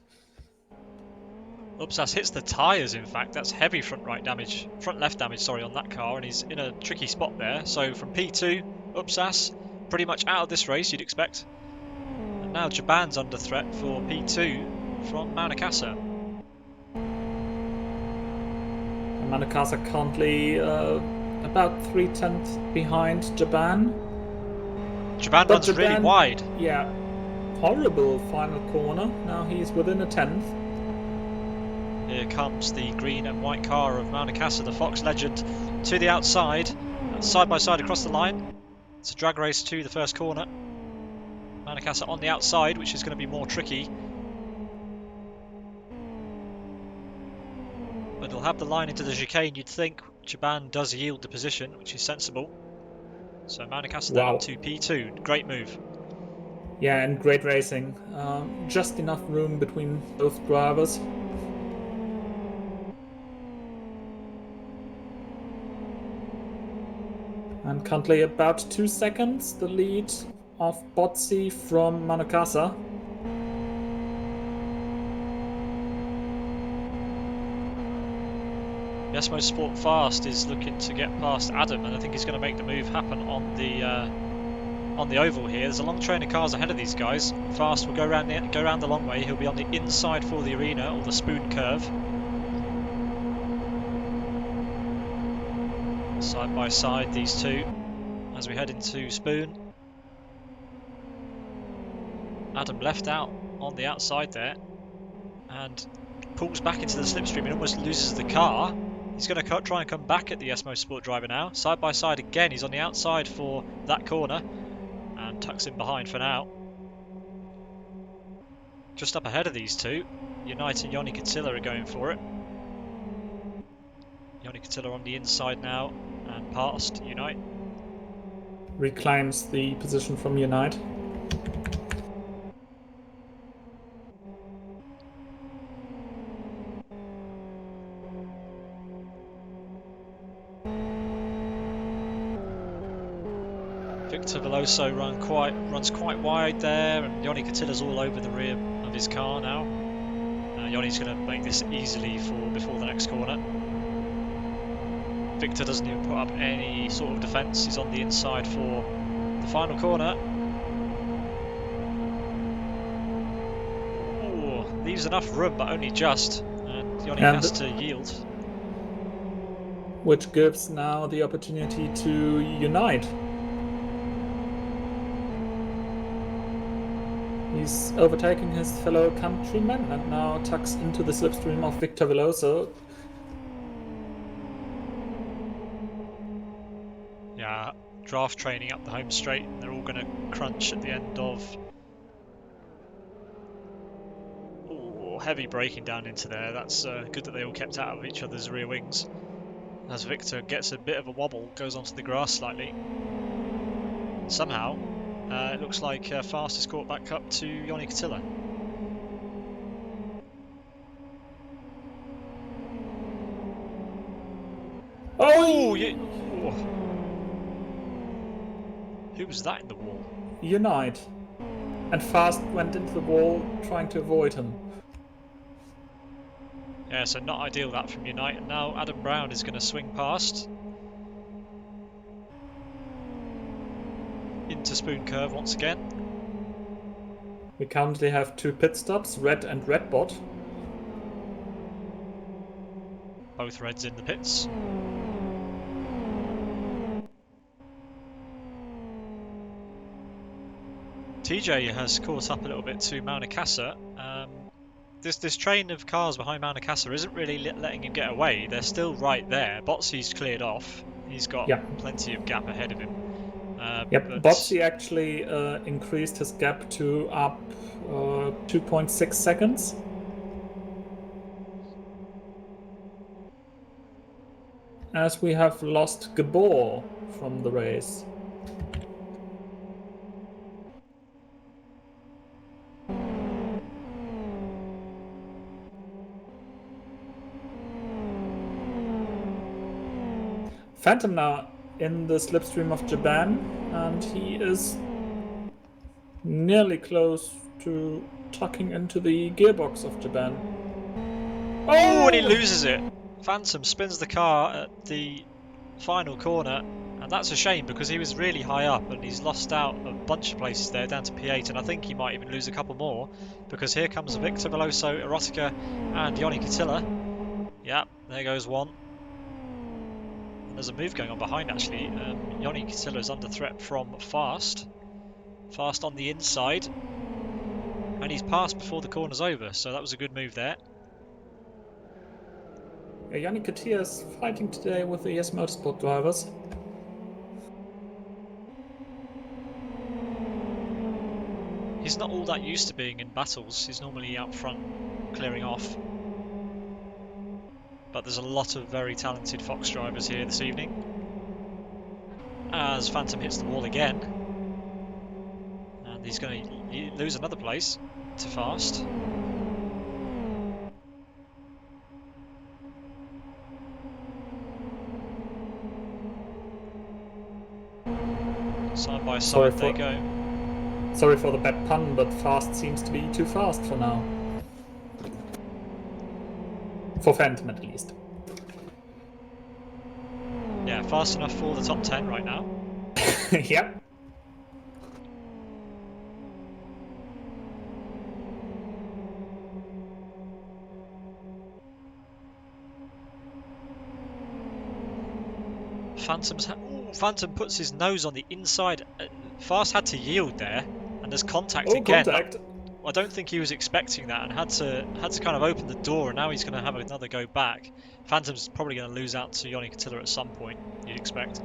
Upsas hits the tyres, in fact. That's heavy front left damage, sorry, on that car, and he's in a tricky spot there. So from P2, Upsas pretty much out of this race, you'd expect. And now Jaban's under threat for P2 from Maunakassa. Maunakassa currently about 3/10 behind Jaban. Jaban runs really wide. Yeah, horrible final corner. Now he's within a 10th. Here comes the green and white car of Maunakassa, the Fox Legend, to the outside, side by side across the line. It's a drag race to the first corner. Maunakassa on the outside, which is going to be more tricky. But he'll have the line into the chicane, you'd think. Jaban does yield the position, which is sensible. So Maunakassa then up to P2. Great move. Yeah, and great racing. Just enough room between both drivers. And currently about 2 seconds, the lead of Botsi from Maunakassa. Yes Motorsport Fast is looking to get past Adam, and I think he's going to make the move happen on the oval here. There's a long train of cars ahead of these guys. Fast will go around the long way. He'll be on the inside for the arena, or the spoon curve. Side by side, these two, as we head into Spoon. Adam left out on the outside there, and pulls back into the slipstream and almost loses the car. He's going to try and come back at the Yes Motorsport driver now. Side by side again, he's on the outside for that corner, and tucks in behind for now. Just up ahead of these two, Unite and Yoni Katilla are going for it. Yoni Katilla on the inside now, and past Unite. Reclaims the position from Unite. Victor Veloso runs quite wide there, and Yoni Katilla's all over the rear of his car now. Yoni's going to make this easily before the next corner. Victor doesn't even put up any sort of defence. He's on the inside for the final corner. Ooh, leaves enough room, but only just, and Yoni has to yield. Which gives now the opportunity to Unite. He's overtaking his fellow countryman and now tucks into the slipstream of Victor Veloso. Yeah, draft training up the home straight, and they're all going to crunch at the end of... Ooh, heavy braking down into there. That's good that they all kept out of each other's rear wings. As Victor gets a bit of a wobble, goes onto the grass slightly. Somehow, it looks like Fast is caught back up to Yoni Katilla. Oh. Who was that in the wall? Unite. And Fast went into the wall trying to avoid him. Yeah, so not ideal that from Unite. And now Adam Brown is going to swing past. Into Spoon Curve once again. We currently have 2 pit stops, Red and Redbot. Both Reds in the pits. TJ has caught up a little bit to Maunakassa. This train of cars behind Maunakassa isn't really letting him get away. They're still right there. Botsy's cleared off. He's got plenty of gap ahead of him. But Botsy actually increased his gap to up 2.6 seconds. As we have lost Gabor from the race. Phantom now in the slipstream of Japan, and he is nearly close to tucking into the gearbox of Japan. Oh, and he loses it. Phantom spins the car at the final corner, and that's a shame because he was really high up and he's lost out a bunch of places there down to P8, and I think he might even lose a couple more because here comes Victor Veloso, Erotica, and Yoni Katilla. Yeah, there goes one. And there's a move going on behind actually. Yoni Katilla is under threat from Fast. Fast on the inside, and he's passed before the corner's over, so that was a good move there. Yannick Katia is fighting today with the ES Motorsport drivers. He's not all that used to being in battles. He's normally out front clearing off. But there's a lot of very talented Fox drivers here this evening. As Phantom hits the wall again. And he's going to lose another place to Fast. Side by side they go. Sorry for the bad pun, but Fast seems to be too fast for now. For Phantom at least. Yeah, fast enough for the top 10 right now. Yep. Phantom puts his nose on the inside. Fast had to yield there, and there's contact again. Contact. I don't think he was expecting that, and had to kind of open the door, and now he's going to have another go back. Phantom's probably going to lose out to Yoni Katilla at some point, you'd expect.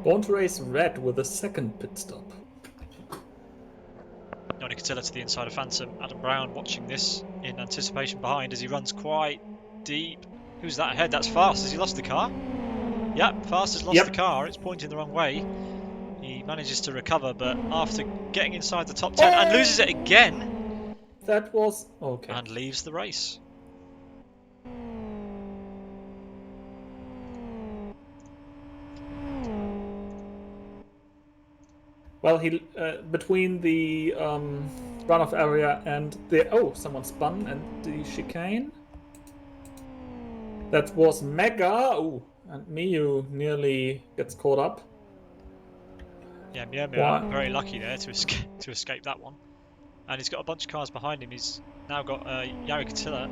Born to race Red with a second pit stop. Yoni Katilla to the inside of Phantom. Adam Brown watching this in anticipation behind as he runs quite deep. Who's that ahead? That's Fast. Has he lost the car? Yep, Fast has lost the car. It's pointing the wrong way. He manages to recover, but after getting inside the top 10 and loses it again. That was okay. And leaves the race. Well, he between the runoff area and the someone spun and the chicane. That was Mega. And Miyu nearly gets caught up. Yeah, Miyu very lucky there to escape that one. And he's got a bunch of cars behind him. He's now got Yari Katilla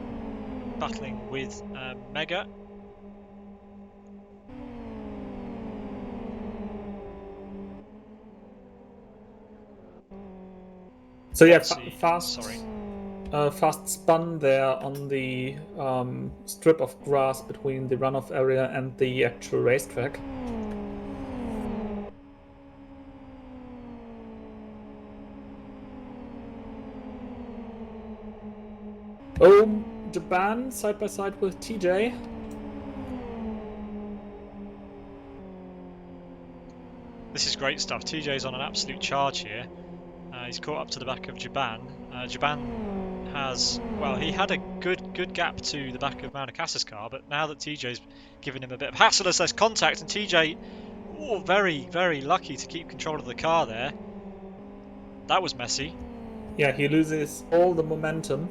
battling with Mega. So yeah, Fast spun there on the strip of grass between the runoff area and the actual racetrack. Japan side by side with TJ. This is great stuff. TJ's on an absolute charge here. He's caught up to the back of Japan. Japan has, well, he had a good gap to the back of Maunakassa's car, but now that TJ's given him a bit of hassle as there's contact, and TJ, very lucky to keep control of the car there. That was messy. Yeah, he loses all the momentum.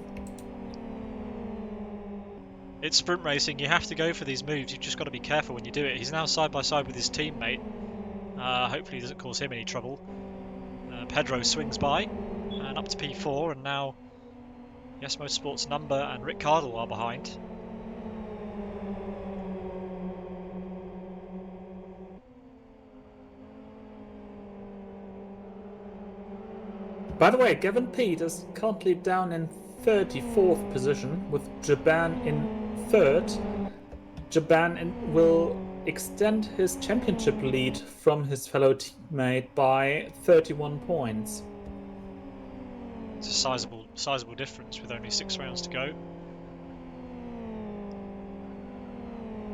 It's sprint racing, you have to go for these moves, you've just got to be careful when you do it. He's now side by side with his teammate. Hopefully he doesn't cause him any trouble. Pedro swings by, and up to P4, and now Yes Motorsports Number and Rick Cardle are behind. By the way, Gavin Peet is currently down in 34th position with Jaban in 3rd. Jaban will extend his championship lead from his fellow teammate by 31 points. It's a sizable difference with only 6 rounds to go.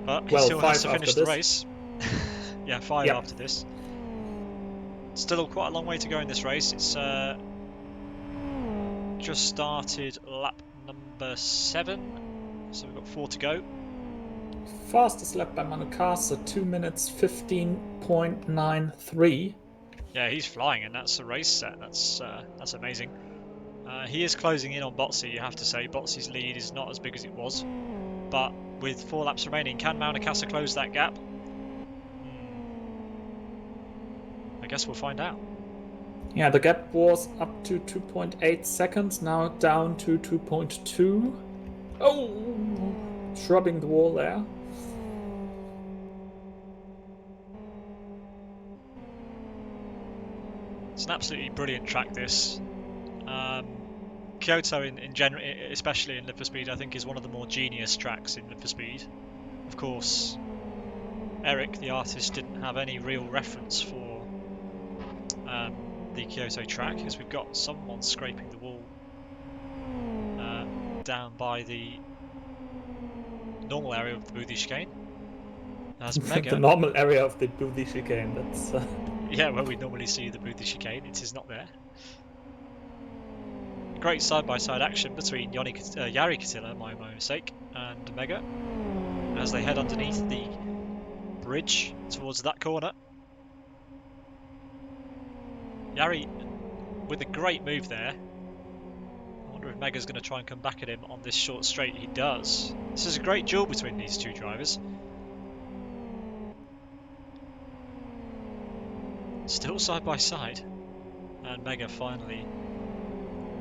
But he still has to finish the race. Yeah, 5 after this. Still quite a long way to go in this race. It's just started lap number 7, so we've got 4 to go. Fastest lap by Maunakassa, 2 minutes 15.93. Yeah, he's flying, and that's a race set. That's amazing. He is closing in on Botsy, you have to say. Botsy's lead is not as big as it was, but with 4 laps remaining, can Maunakassa close that gap? I guess we'll find out. Yeah, the gap was up to 2.8 seconds, now down to 2.2. Oh, shrubbing the wall there. It's an absolutely brilliant track, this. Kyoto, in general, especially in Live for Speed, I think is one of the more genius tracks in Live for Speed. Of course, Eric, the artist, didn't have any real reference for the Kyoto track, as we've got someone scraping the wall down by the normal area of the Boothie chicane. As Mega, the normal area of the Boothie chicane. That's yeah, where we normally see the Boothie chicane. It is not there. Great side-by-side action between Jari Katila, my mistake, and Mega as they head underneath the bridge towards that corner. Jari with a great move there. I wonder if Mega's going to try and come back at him on this short straight. He does. This is a great duel between these two drivers. Still side by side, and Mega finally.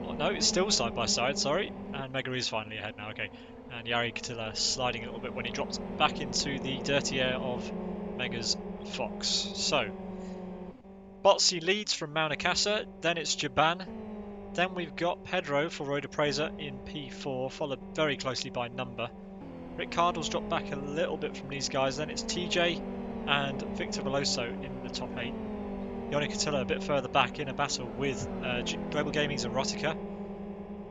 Oh, no, it's still side by side. Sorry, and Mega is finally ahead now. Okay, and Jari Katila sliding a little bit when he dropped back into the dirty air of Mega's Fox. So Botsy leads from Maunakassa, then it's Jaban, then we've got Pedro for Roda Presa in P4, followed very closely by Number. Rick Cardle's dropped back a little bit from these guys, then it's TJ and Victor Veloso in the top 8. Jari Katila a bit further back in a battle with Global Gaming's Erotica,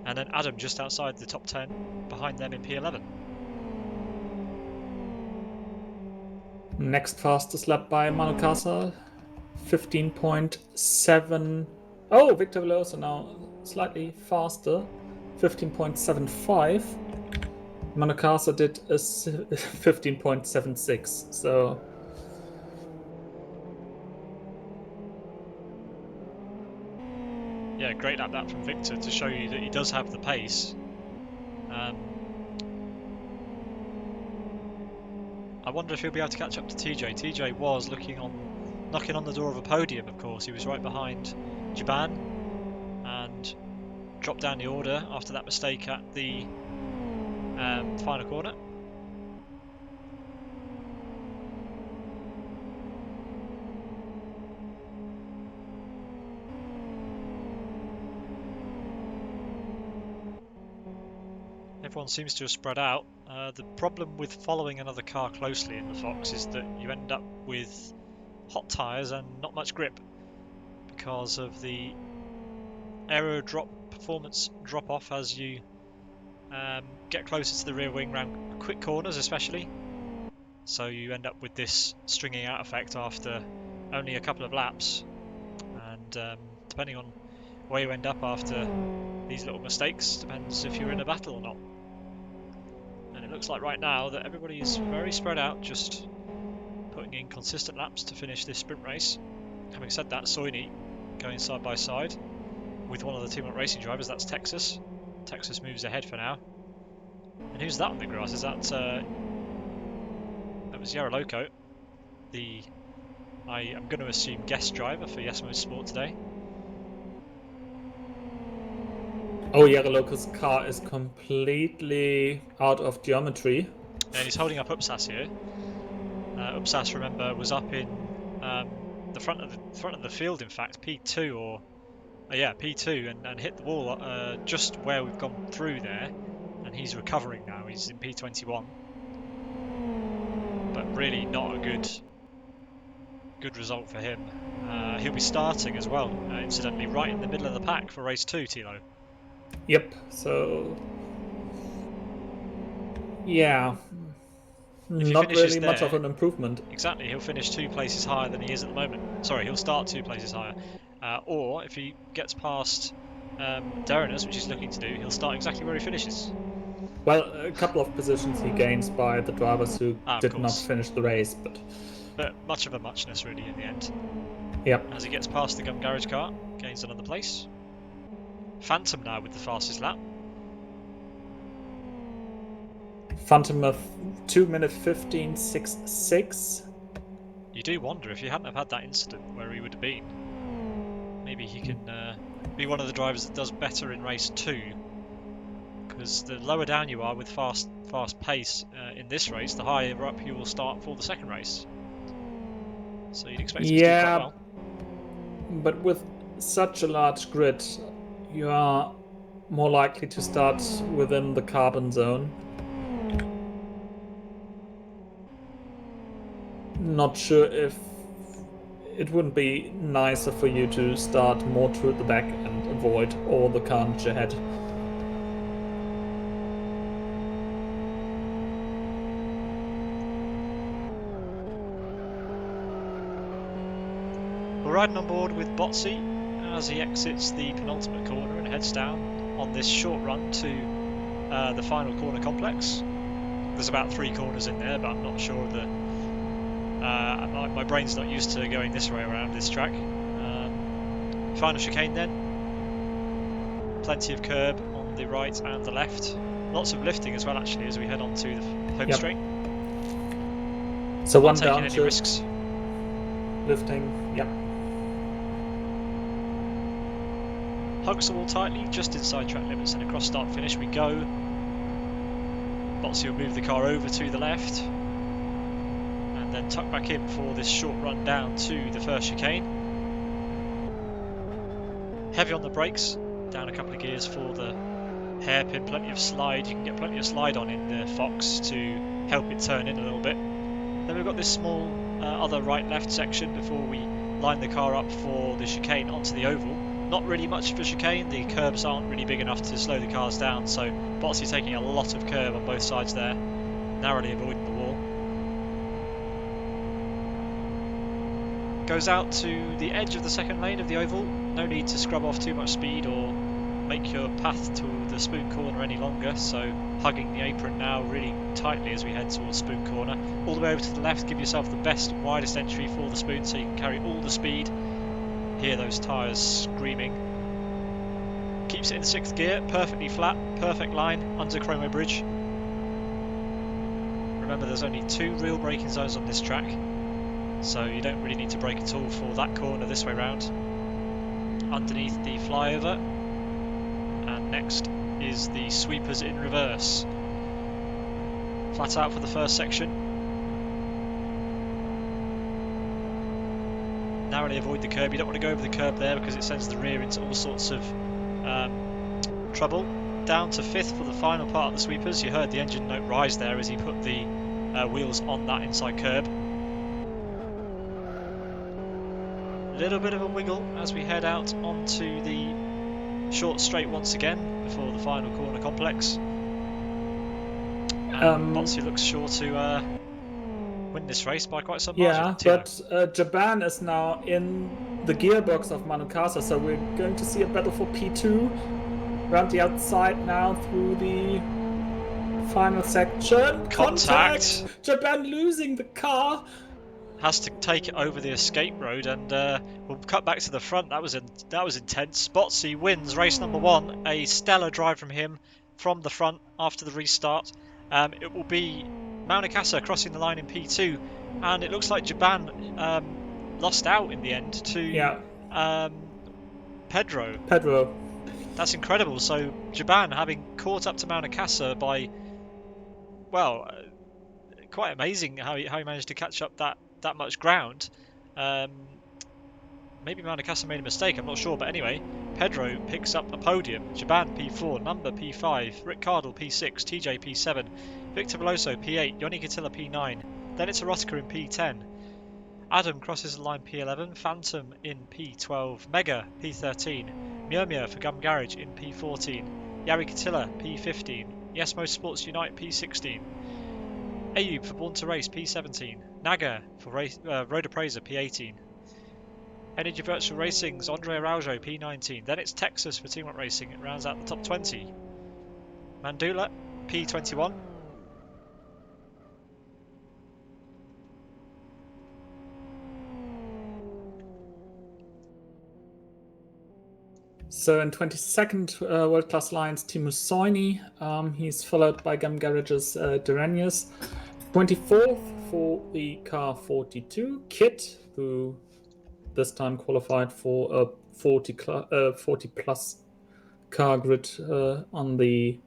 and then Adam just outside the top 10 behind them in P11. next fastest lap by Maunakassa, 15.7. Oh, Victor Veloso now slightly faster, 15.75. Maunakassa did a 15.76. So yeah, great lap that from Victor to show you that he does have the pace. I wonder if he'll be able to catch up to TJ. TJ was knocking on the door of a podium, of course. He was right behind Jaban and dropped down the order after that mistake at the final corner. Everyone seems to have spread out. The problem with following another car closely in the Fox is that you end up with hot tyres and not much grip because of the aero performance drop off as you get closer to the rear wing round quick corners especially. So you end up with this stringing out effect after only a couple of laps, and depending on where you end up after these little mistakes. Depends if you're in a battle or not. And it looks like right now that everybody is very spread out, just putting in consistent laps to finish this sprint race. Having said that, Soini going side by side with one of the Team Up Racing drivers. That's Texas. Texas moves ahead for now. And who's that on the grass? Is that that was Yaroloco, the I'm going to assume guest driver for Yes Motorsport today. Oh, Yaroloco's car is completely out of geometry. And he's holding up Upsas here. Upsas, remember, was up in the front of the field, in fact, P2 or P2, and hit the wall just where we've gone through there, and he's recovering now. He's in P21, but really not a good result for him. He'll be starting as well, incidentally, right in the middle of the pack for race 2, Thilo. Yep. So yeah. Not really much of an improvement. Exactly, he'll finish 2 places higher than he is at the moment. Sorry, he'll start 2 places higher. Or if he gets past Derinas, which he's looking to do, he'll start exactly where he finishes. Well, a couple of positions he gains by the drivers who did not finish the race, but much of a muchness really in the end. Yep. As he gets past the Gum Garage car, gains another place. Phantom now with the fastest lap. Phantom of 2 minute 15.66. You do wonder if he hadn't have had that incident where he would have been. Maybe he can be one of the drivers that does better in race 2. Because the lower down you are with fast pace in this race, the higher up you will start for the second race. So you'd expect him to do quite well. But with such a large grid, you are more likely to start within the carbon zone. Not sure if it wouldn't be nicer for you to start more toward the back and avoid all the carnage ahead. We're riding on board with Botsi as he exits the penultimate corner and heads down on this short run to the final corner complex. There's about 3 corners in there, but I'm not sure that my brain's not used to going this way around this track. Final chicane then. Plenty of curb on the right and the left. Lots of lifting as well, actually, as we head on to the home straight. So one not down taking any risks. Lifting, yep. Hugs the wall tightly, just inside track limits, and across start finish we go. Botsi will move the car over to the left and then tuck back in for this short run down to the first chicane. Heavy on the brakes, down a couple of gears for the hairpin, plenty of slide. You can get plenty of slide on in the Fox to help it turn in a little bit. Then we've got this small other right-left section before we line the car up for the chicane onto the oval. Not really much of a chicane, the curbs aren't really big enough to slow the cars down, so Botsi taking a lot of curb on both sides there, narrowly avoiding the wall. Goes out to the edge of the second lane of the oval, no need to scrub off too much speed or make your path to the Spoon Corner any longer, so hugging the apron now really tightly as we head towards Spoon Corner. All the way over to the left, give yourself the best, widest entry for the Spoon so you can carry all the speed. Hear those tyres screaming. Keeps it in 6th gear, perfectly flat, perfect line, under Chromo Bridge. Remember there's only 2 real braking zones on this track, so you don't really need to brake at all for that corner this way round. Underneath the flyover, and next is the sweepers in reverse. Flat out for the first section. Narrowly avoid the curb. You don't want to go over the curb there because it sends the rear into all sorts of trouble. Down to 5th for the final part of the sweepers. You heard the engine note rise there as he put the wheels on that inside curb. A little bit of a wiggle as we head out onto the short straight once again before the final corner complex. And Botsi looks sure to win this race by quite some margin. Yeah, but Japan is now in the gearbox of Manu Kasa, so we're going to see a battle for P2. Around the outside now through the final section. Contact! Japan losing the car. Has to take it over the escape road, and we'll cut back to the front. That was intense. Spotsy wins race number 1. A stellar drive from him from the front after the restart. It will be Maunakasa crossing the line in P2, and it looks like Japan lost out in the end to Pedro. That's incredible. So Japan having caught up to Maunakasa by, well, quite amazing how he managed to catch up that much ground. Maybe Maunakasa made a mistake, I'm not sure. But anyway, Pedro picks up a podium. Japan P4, Number P5, Rick Cardle P6, TJ P7, Victor Veloso P8, Yoni Katila P9. Then it's Erotica in P10. Adam crosses the line P11, Phantom in P12, Mega P13, Mjolnir for Gum Garage in P14, Yari Katila P15, Yes Motorsports Unite P16, Ayub for Born to Race P17, Naga for Road Appraiser P18, Energy Virtual Racing's Andre Araujo P19, then it's Texas for Teamwork Racing, it rounds out the top 20. Mandula P21. So in 22nd World Class Lions, Timo Soini. He's followed by Gum Garage's Duranius. 24th for the car 42, Kit, who this time qualified for a 40 plus car grid on the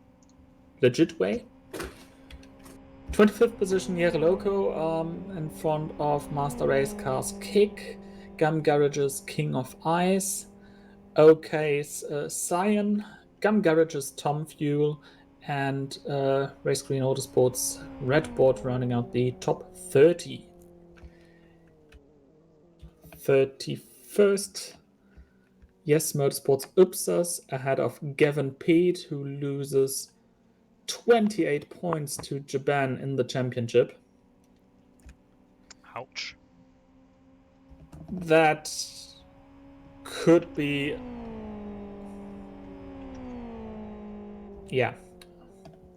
legit way. 25th position, Jere Loco, in front of Master Race Cars Kick, Gum Garage's King of Ice, OK's Cyan, Gum Garage's Tom Fuel, and Race Green Autosports Redboard rounding out the top 30. 31st, Yes Motorsports Upsas ahead of Gavin Pete, who loses 28 points to Japan in the championship. Ouch. That could be,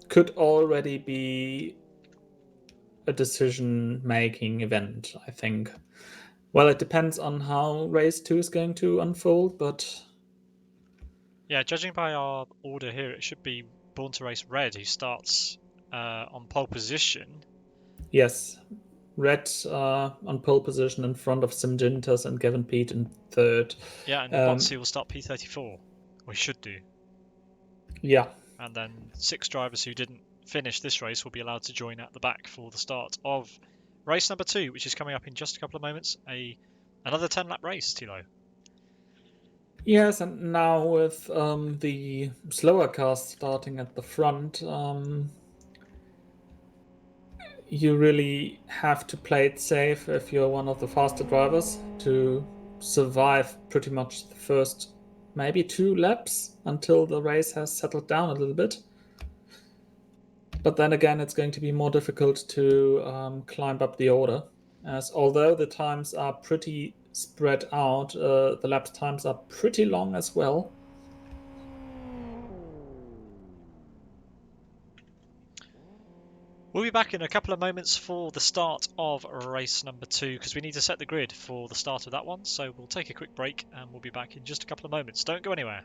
could already be a decision-making event, I think. Well, it depends on how race 2 is going to unfold, but Yeah, judging by our order here, it should be Born to Race Red, who starts on pole position. yes, Red on pole position in front of Sim Gintas and Gavin Pete in third. Yeah, and Botsy will start P34. We should do. Yeah. And then 6 drivers who didn't finish this race will be allowed to join at the back for the start of race number 2, which is coming up in just a couple of moments. Another 10-lap race, Thilo. Yes, and now with the slower cars starting at the front, you really have to play it safe if you're one of the faster drivers to survive pretty much the first maybe 2 laps until the race has settled down a little bit. But then again, it's going to be more difficult to climb up the order, as although the times are pretty spread out, the lap times are pretty long as well. We'll be back in a couple of moments for the start of race number 2, because we need to set the grid for the start of that one. So we'll take a quick break and we'll be back in just a couple of moments. Don't go anywhere.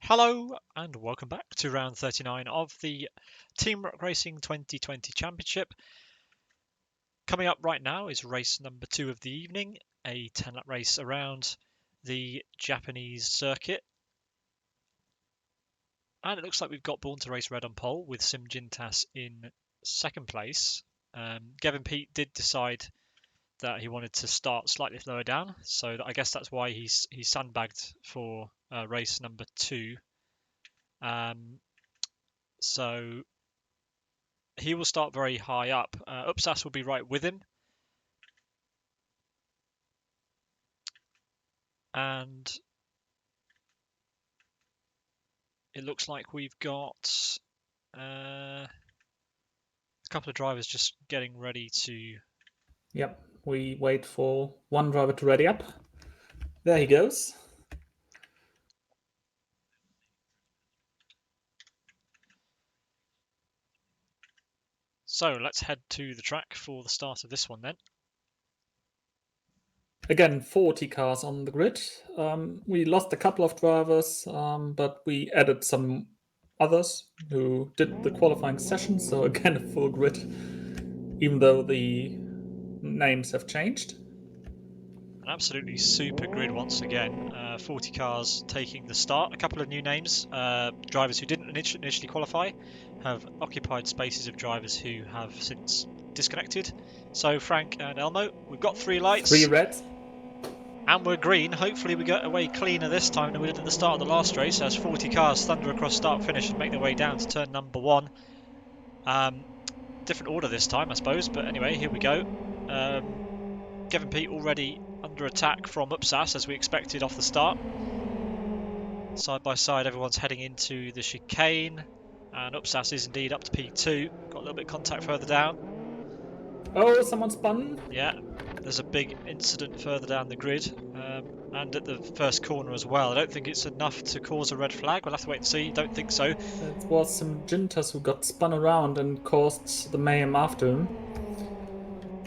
Hello and welcome back to round 39 of the Team Rock Racing 2020 Championship. Coming up right now is race number 2 of the evening, a 10-lap race around the Japanese circuit. And it looks like we've got Born to Race Red on pole with Sim Jintas in second place. Gavin Peat did decide that he wanted to start slightly lower down, so I guess that's why he's sandbagged for race number 2. So he will start very high up. Upsas will be right with him. And it looks like we've got a couple of drivers just getting ready to... Yep, we wait for one driver to ready up. There he goes. So let's head to the track for the start of this one then. Again, 40 cars on the grid. We lost a couple of drivers, but we added some others who did the qualifying session. So again, a full grid, even though the names have changed. An absolutely super grid once again. 40 cars taking the start. A couple of new names. Drivers who didn't initially qualify have occupied spaces of drivers who have since disconnected. So Frank and Elmo, we've got 3 lights. 3 reds. And we're green. Hopefully we get away cleaner this time than we did at the start of the last race, as 40 cars thunder across start finish and make their way down to turn number 1. Different order this time, I suppose, but anyway, here we go. Gavin Peat already under attack from Upsas, as we expected off the start. Side by side, everyone's heading into the chicane, and Upsas is indeed up to P2. Got a little bit of contact further down. Oh, someone spun. Yeah, there's a big incident further down the grid, and at the first corner as well. I don't think it's enough to cause a red flag. We'll have to wait and see. Don't think so. It was some Jintas who got spun around and caused the mayhem after him.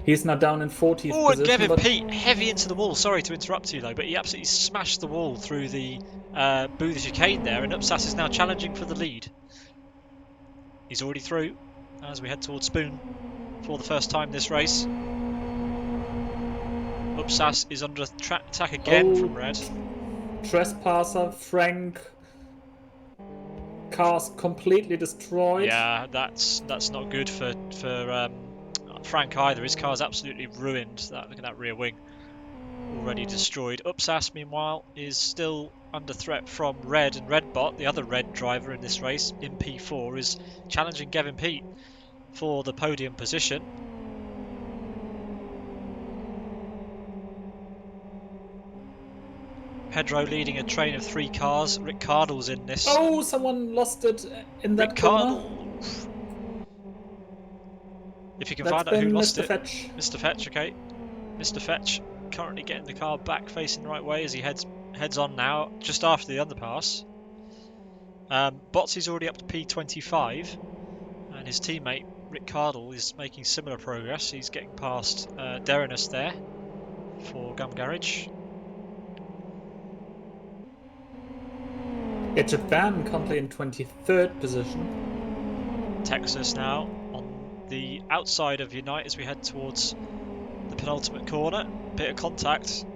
He's now down in 40th position. Oh, and Gavin Peat heavy into the wall. Sorry to interrupt you though, but he absolutely smashed the wall through the Booth chicane there, and Upsas is now challenging for the lead. He's already through as we head towards Spoon for the first time this race. Upsas is under attack again from red. Trespasser, Frank. Cars completely destroyed. Yeah, that's not good for Frank either. His car's absolutely ruined. Look at that rear wing, already destroyed. Upsas, meanwhile, is still under threat from red, and Redbot, the other red driver in this race, in P4, is challenging Gavin Peat for the podium position. Pedro leading a train of 3 cars. Rick Cardle's in this. Oh, someone lost it in that Rick corner. Cardle. If you can That's find out who lost Mr. it. Fetch. Mr. Fetch, okay. Mr. Fetch currently getting the car back facing the right way as he heads on now, just after the underpass. Botsy's already up to P25, and his teammate Rick Cardle is making similar progress. He's getting past Derinus there for Gum Garage. Yeah, Japan currently in 23rd position. Texas now on the outside of Unite as we head towards the penultimate corner. Bit of contact,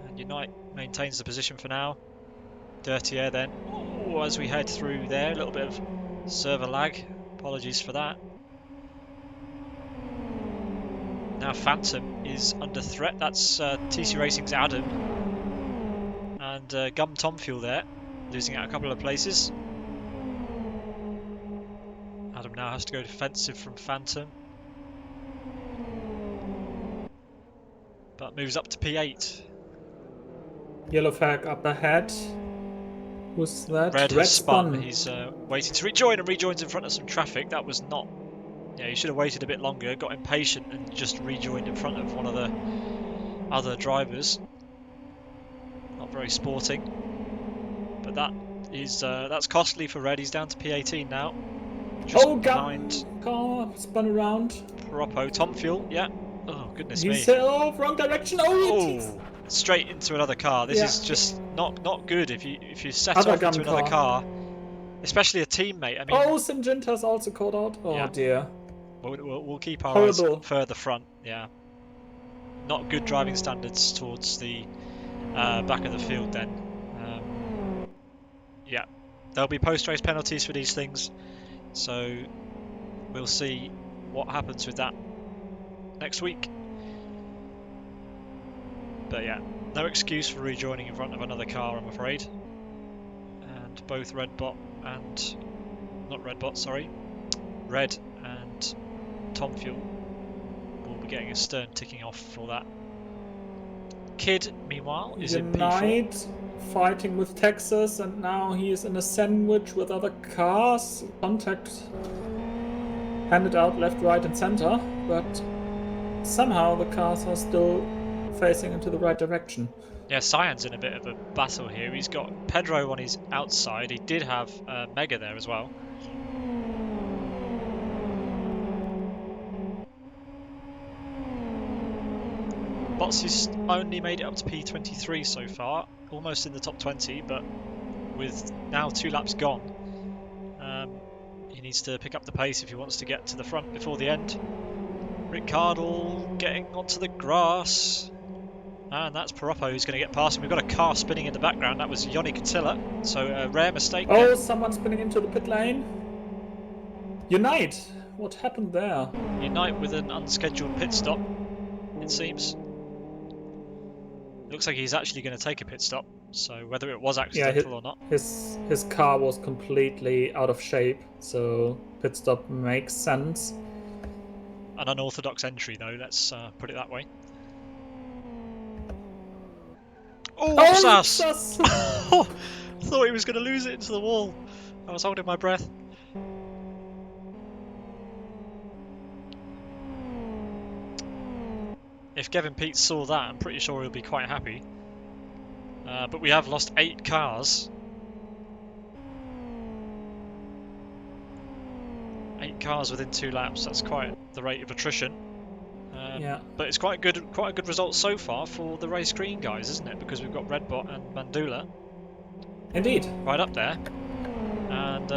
and Unite maintains the position for now. Dirty air then. Ooh, as we head through there, a little bit of server lag. Apologies for that. Now Phantom is under threat. That's TC Racing's Adam. And Gum Tomfuel there, losing out a couple of places. Adam now has to go defensive from Phantom, but moves up to P8. Yellow flag up ahead. Who's that? Red has spun. He's waiting to rejoin, and rejoins in front of some traffic. That was not... Yeah, he should have waited a bit longer, got impatient and just rejoined in front of one of the other drivers. Not very sporting. But that is that's costly for Red. He's down to P18 now. Just behind car spun around. Propo. Tomfuel, yeah. Oh, goodness me. He's wrong direction. Oh, straight into another car. This Yeah. is just not good if you set Other off into gun another car. car, especially a teammate. I mean, Oh, Syngenta's also caught out. Oh yeah, dear. we'll keep our eyes Horrible. further front. Yeah, not good driving standards towards the back of the field then. Yeah, there'll be post-race penalties for these things, so we'll see what happens with that next week. But yeah, no excuse for rejoining in front of another car, I'm afraid. And both Red and Tom Fuel will be getting a stern ticking off for that. Kid, meanwhile, is in P4. Unite fighting with Texas, and now he is in a sandwich with other cars. Contact handed out left, right, and center, but somehow the cars are still facing into the right direction. Yeah, Cyan's in a bit of a battle here. He's got Pedro on his outside. He did have Mega there as well. Bots only made it up to P23 so far, almost in the top 20, but with now 2 laps gone, he needs to pick up the pace if he wants to get to the front before the end. Ricciardo getting onto the grass, and that's Paroppo who's going to get past him. We've got a car spinning in the background. That was Yoni Catilla, so a rare mistake Oh, there. someone spinning into the pit lane. Unite! What happened there? Unite with an unscheduled pit stop, it seems. Looks like he's actually going to take a pit stop, so whether it was accidental or not. His car was completely out of shape, so pit stop makes sense. An unorthodox entry, though, let's put it that way. Oh, Sass! I thought he was going to lose it into the wall. I was holding my breath. If Gavin Peets saw that, I'm pretty sure he'll be quite happy. But we have lost 8 cars. 8 cars within 2 laps. That's quite the rate of attrition. Yeah. But it's quite a good result so far for the race green guys, isn't it? Because we've got Redbot and Mandula. Indeed. Right up there. And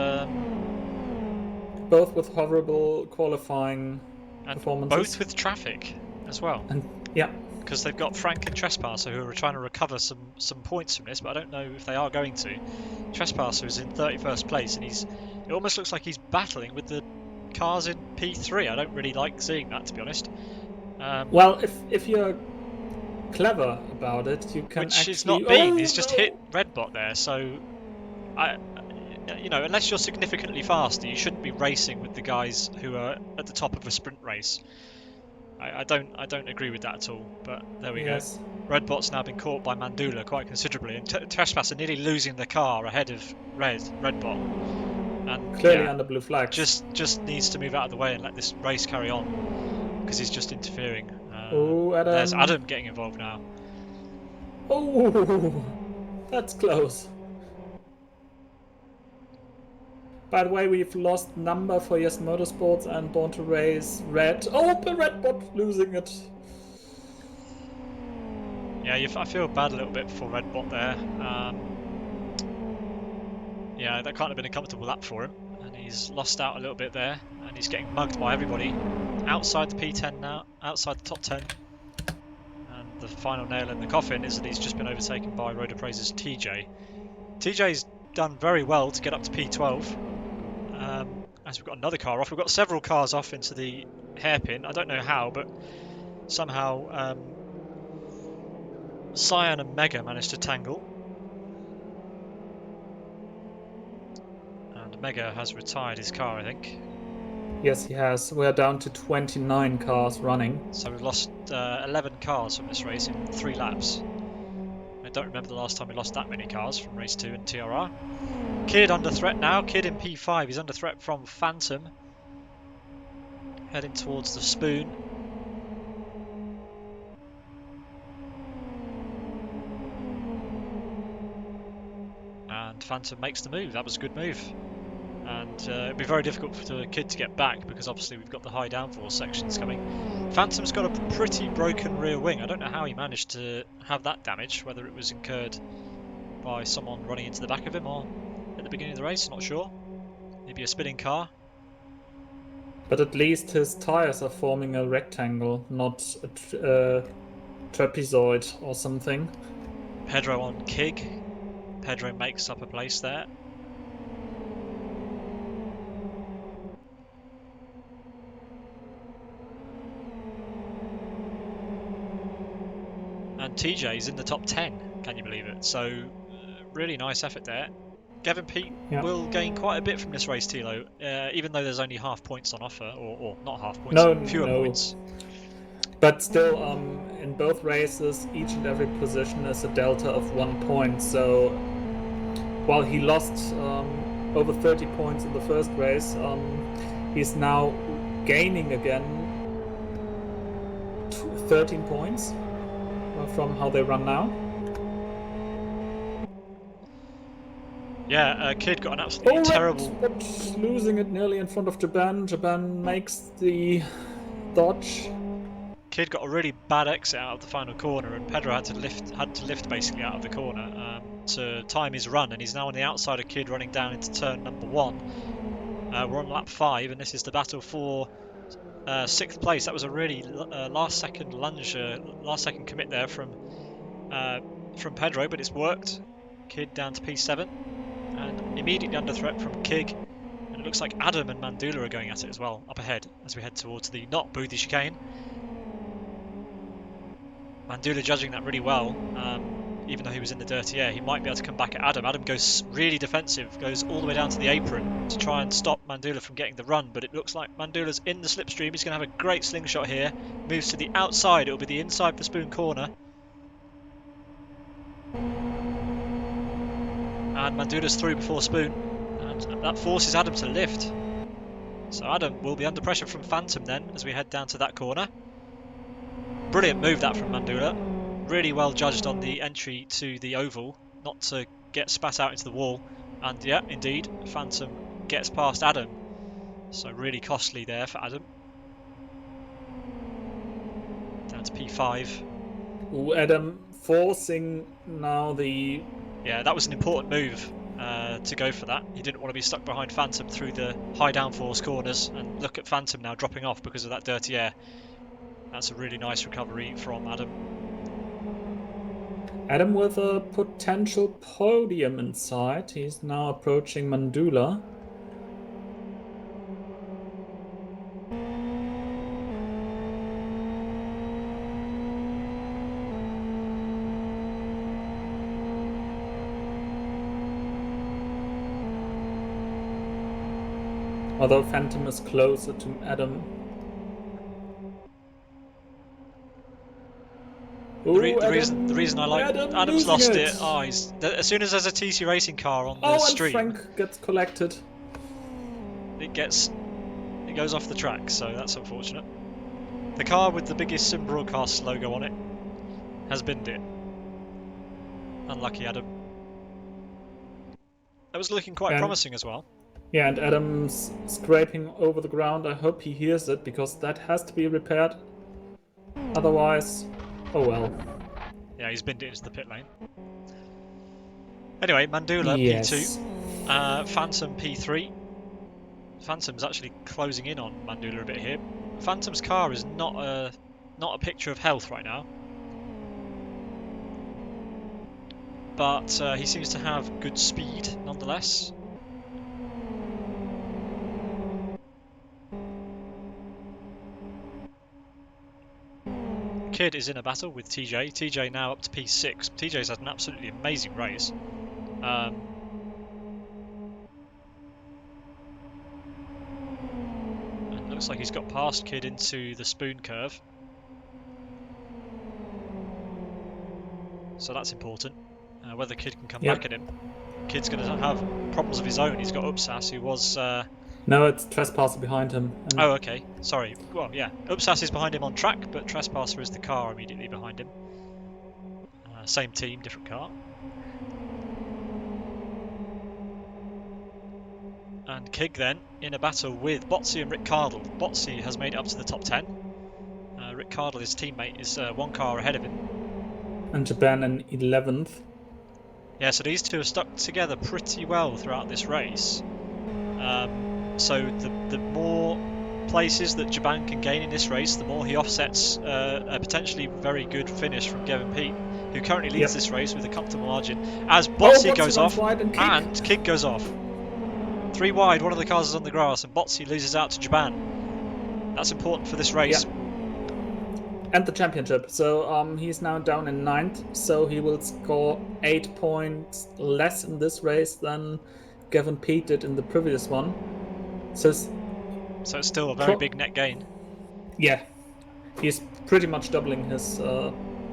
both with horrible qualifying performances. Both with traffic as well. And yeah. Because they've got Frank and Trespasser who are trying to recover some points from this, but I don't know if they are going to. Trespasser is in 31st place, and it almost looks like he's battling with the cars in P3. I don't really like seeing that, to be honest. Well, if you're clever about it, you can which actually... is not being. He's just hit Redbot there, so unless you're significantly faster, you shouldn't be racing with the guys who are at the top of a sprint race. I don't agree with that at all, but there we go. Redbot's now been caught by Mandula quite considerably, and Trespasser nearly losing the car ahead of Redbot. And clearly under blue flags. Just needs to move out of the way and let this race carry on, because he's just interfering. Adam. There's Adam getting involved now. Oh, that's close. By the way, we've lost number for Yes Motorsports and Born to Race Red. Oh, the Redbot losing it. Yeah, I feel bad a little bit for Redbot there. Yeah, that can't have been a comfortable lap for him, and he's lost out a little bit there, and he's getting mugged by everybody. Outside the P10 now, outside the top 10. And the final nail in the coffin is that he's just been overtaken by Road Appraiser's TJ. TJ's done very well to get up to P12. As we've got another car off, we've got several cars off into the hairpin. I don't know how, but somehow Cyan and Mega managed to tangle. And Mega has retired his car, I think. Yes, he has. We're down to 29 cars running. So we've lost 11 cars from this race in 3 laps. I don't remember the last time we lost that many cars from race 2 and TRR. Kid under threat now. Kid in P5. He's under threat from Phantom. Heading towards the spoon. And Phantom makes the move. That was a good move. And it'd be very difficult for the Kid to get back, because obviously we've got the high downforce sections coming. Phantom's got a pretty broken rear wing. I don't know how he managed to have that damage, whether it was incurred by someone running into the back of him or at the beginning of the race, not sure. Maybe a spinning car. But at least his tires are forming a rectangle, not a trapezoid or something. Pedro on Kig. Pedro makes up a place there. And TJ's in the top 10, can you believe it? So, really nice effort there. Gavin Peat will gain quite a bit from this race, Thilo, even though there's only half points on offer, or not half points, fewer points. But still, in both races, each and every position is a delta of 1 point. So while he lost over 30 points in the first race, he's now gaining again 13 points from how they run now. Yeah, Kid got an absolutely terrible... But losing it nearly in front of Japan. Japan makes the dodge. Kid got a really bad exit out of the final corner, and Pedro had to lift basically out of the corner to time his run, and he's now on the outside of Kid running down into turn number 1. We're on lap 5, and this is the battle for 6th place. That was a really last-second lunge, last-second commit there from Pedro, but it's worked. Kid down to P7, and immediately under threat from Kig, and it looks like Adam and Mandula are going at it as well, up ahead, as we head towards the not Boothie chicane. Mandula judging that really well, even though he was in the dirty air. He might be able to come back at Adam. Adam goes really defensive, goes all the way down to the apron to try and stop Mandula from getting the run, but it looks like Mandula's in the slipstream. He's going to have a great slingshot here. Moves to the outside. It'll be the inside for Spoon corner. And Mandula's through before Spoon, and that forces Adam to lift. So Adam will be under pressure from Phantom then as we head down to that corner. Brilliant move that from Mandula. Really well judged on the entry to the oval, not to get spat out into the wall. And yeah, indeed, Phantom gets past Adam. So really costly there for Adam. Down to P5. Ooh, Adam forcing now the... Yeah, that was an important move to go for that. He didn't want to be stuck behind Phantom through the high downforce corners. And look at Phantom now dropping off because of that dirty air. That's a really nice recovery from Adam. Adam with a potential podium in sight. He's now approaching Mandula. Although Phantom is closer to Adam. The reason I like Adam's lost it. Oh, as soon as there's a TC Racing car on the stream, and Frank gets collected. It goes off the track, so that's unfortunate. The car with the biggest Sim Broadcast logo on it has binned it. Unlucky Adam. That was looking quite promising as well. Yeah, and Adam's scraping over the ground. I hope he hears it, because that has to be repaired. Otherwise, oh well. Yeah, he's binned it into the pit lane. Anyway, Mandula P2, Phantom P3. Phantom's actually closing in on Mandula a bit here. Phantom's car is not a picture of health right now, but he seems to have good speed nonetheless. Kid is in a battle with TJ. TJ now up to P6. TJ's had an absolutely amazing race. And looks like he's got past Kid into the Spoon curve. So that's important. Whether Kid can come back at him. Kid's going to have problems of his own. He's got Upsas, who was... No, it's Trespasser behind him. Oh, okay. Sorry. Well, yeah. Upsas is behind him on track, but Trespasser is the car immediately behind him. Same team, different car. And Kig then in a battle with Botsy and Rick Cardle. Botsy has made it up to the top 10. Rick Cardle, his teammate, is 1 car ahead of him. And Japan in 11th. Yeah, so these two are stuck together pretty well throughout this race. So the more places that Japan can gain in this race, the more he offsets a potentially very good finish from Gavin Peat, who currently leads this race with a comfortable margin. As Botsy goes runs off wide and Kid goes off. 3 wide, one of the cars is on the grass, and Botsy loses out to Japan. That's important for this race. Yeah. And the championship. So he's now down in 9th, so he will score 8 points less in this race than Gavin Peat did in the previous one. So it's still a very big net gain. Yeah, he's pretty much doubling his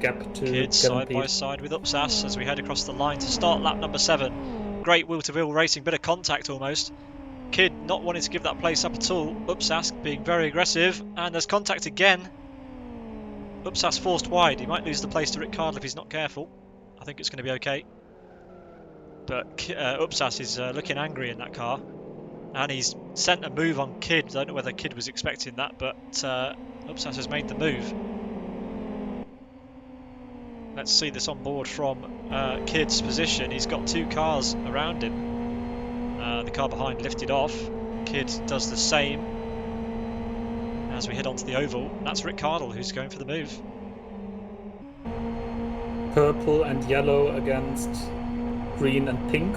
gap to Kid Gavin side Peat. by side with Upsas as we head across the line to start lap number 7. Great wheel-to-wheel racing, bit of contact almost. Kid not wanting to give that place up at all. Upsas being very aggressive, and there's contact again. Upsas forced wide. He might lose the place to Rick Cardle if he's not careful. I think it's going to be okay. But Upsas is looking angry in that car, and he's sent a move on Kid. I don't know whether Kid was expecting that, but Upsas has made the move. Let's see this on board from Kid's position. He's got 2 cars around him. The car behind lifted off. Kid does the same as we head onto the oval. That's Rick Cardle who's going for the move. Purple and yellow against green and pink.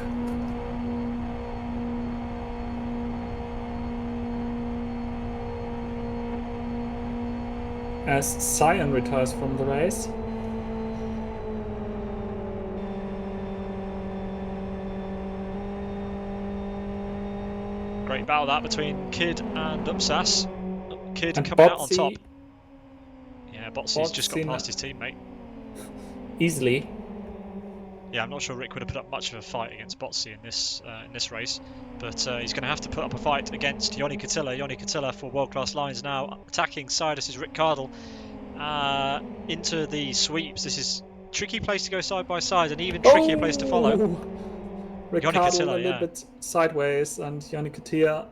As Cyan retires from the race. Great battle that between Kid and Upsas. Kid and coming Botsy, out on top. Yeah, Botsy's just got past his teammate. Easily. Yeah, I'm not sure Rick would have put up much of a fight against Botsy in this race, but he's going to have to put up a fight against Joni Katila. Joni Katila for world-class lines now, attacking Sidus' Rick Cardle into the sweeps. This is a tricky place to go side by side, and even trickier place to follow. Rick Joni Cardle Katila, a little bit sideways, and Joni Katila.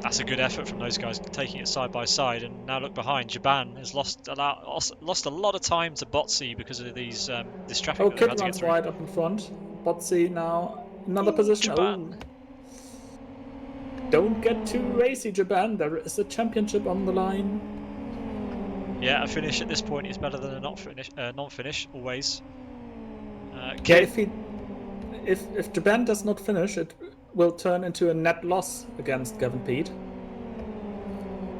That's a good effort from those guys, taking it side by side. And now look behind. Japan has lost a lot of time to Botsy because of these this traffic that they've had Kid to get runs through. wide up in front. Botsy now another position. Japan. Don't get too racy, Japan. There is a championship on the line. Yeah, a finish at this point is better than a non-finish always. If Japan does not finish, it will turn into a net loss against Gavin Peat.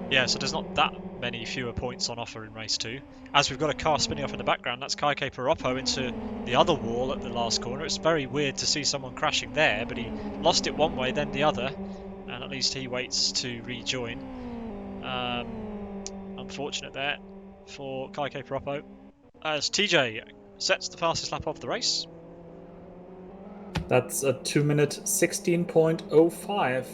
Yeah, so there's not that many fewer points on offer in race 2. As we've got a car spinning off in the background, that's Kaike Paroppo into the other wall at the last corner. It's very weird to see someone crashing there, but he lost it one way, then the other, and at least he waits to rejoin. Unfortunate there for Kaike Paroppo, as TJ sets the fastest lap of the race. That's a 2-minute 16.05.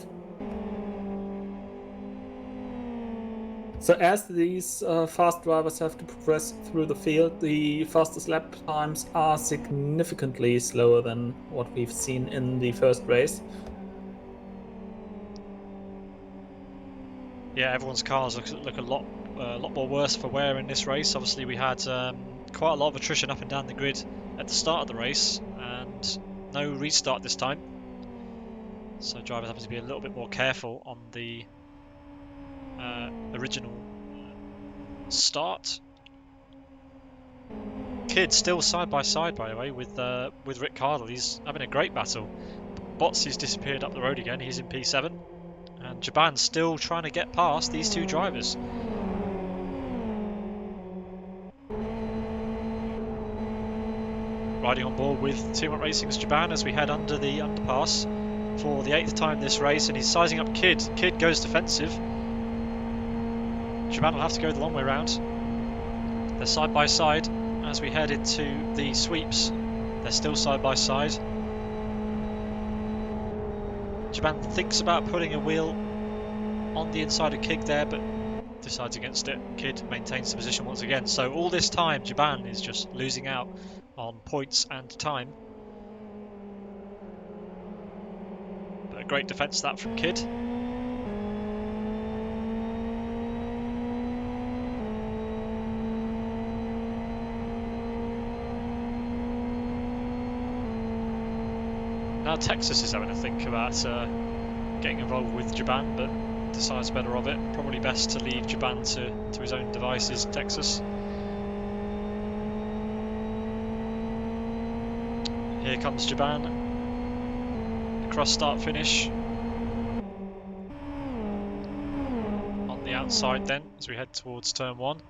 So as these fast drivers have to progress through the field, the fastest lap times are significantly slower than what we've seen in the first race. Yeah, everyone's cars look a lot more worse for wear in this race. Obviously, we had quite a lot of attrition up and down the grid at the start of the race, and no restart this time. So drivers having to be a little bit more careful on the original start. Kid still side by side, by the way, with Rick Cardle. He's having a great battle. Botsy's disappeared up the road again. He's in P7, and Japan's still trying to get past these 2 drivers. Riding on board with Team Racing's Japan as we head under the underpass for the 8th time this race, and he's sizing up Kid. Kid goes defensive. Japan will have to go the long way round. They're side by side as we head into the sweeps. They're still side by side. Japan thinks about putting a wheel on the inside of Kid there, but decides against it. Kid maintains the position once again. So all this time, Japan is just losing out on points and time. But a great defence that from Kid. now Texas is having to think about getting involved with Japan, but decides better of it. Probably best to leave Japan to his own devices, Texas. Here comes Japan. Cross start finish. On the outside then, as we head towards turn 1.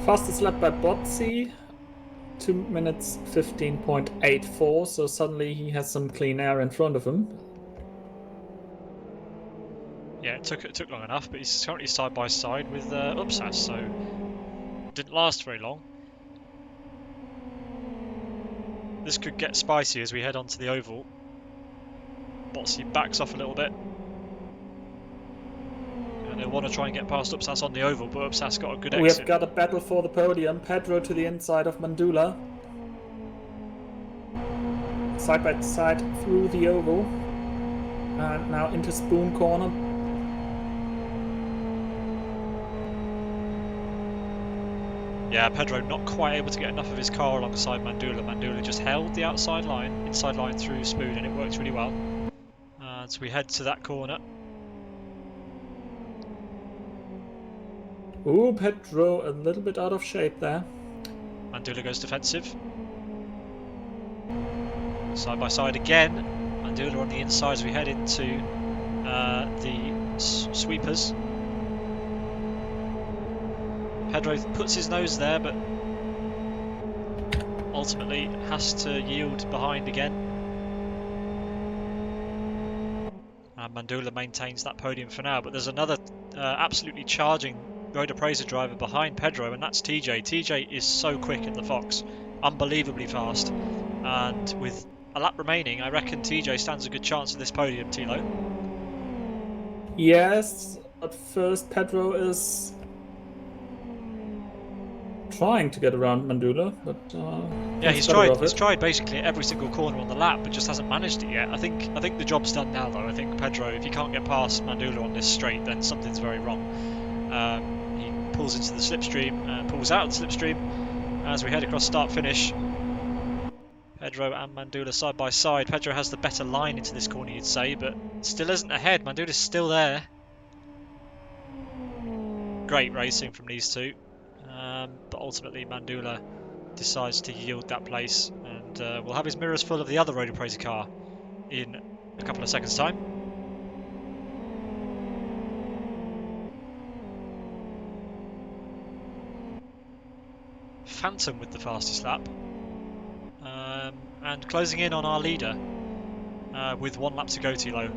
Fastest lap by Botzi, 2 minutes 15.84, so suddenly he has some clean air in front of him. Yeah, it took long enough, but he's currently side by side with Upsas, so didn't last very long. This could get spicy as we head onto the oval. Botzi backs off a little bit. And he'll want to try and get past Upsas on the oval, but Upsas got a good exit. We have got a battle for the podium. Pedro to the inside of Mandula. Side by side through the oval. And now into Spoon corner. Yeah, Pedro not quite able to get enough of his car alongside Mandula. Mandula just held the inside line through Spoon, and it worked really well. So we head to that corner. Ooh, Pedro a little bit out of shape there. Mandula goes defensive. Side by side again. Mandula on the inside as we head into the sweepers. Pedro puts his nose there, but ultimately has to yield behind again. And Mandula maintains that podium for now, but there's another absolutely charging Road Appraiser driver behind Pedro, and that's TJ. TJ is so quick in the Fox, unbelievably fast, and with a lap remaining, I reckon TJ stands a good chance of this podium, Thilo. Yes, at first Pedro is trying to get around Mandula, but yeah, he's tried basically every single corner on the lap, but just hasn't managed it yet. I think the job's done now, though. I think Pedro, if he can't get past Mandula on this straight, then something's very wrong. He pulls into the slipstream, pulls out of the slipstream as we head across start finish. Pedro and Mandula side by side. Pedro has the better line into this corner, you'd say, but still isn't ahead. Mandula's still there. Great racing from these two. But ultimately Mandula decides to yield that place, and we'll have his mirrors full of the other Road Appraiser car in a couple of seconds' time. Phantom with the fastest lap, and closing in on our leader with 1 lap to go, Thilo.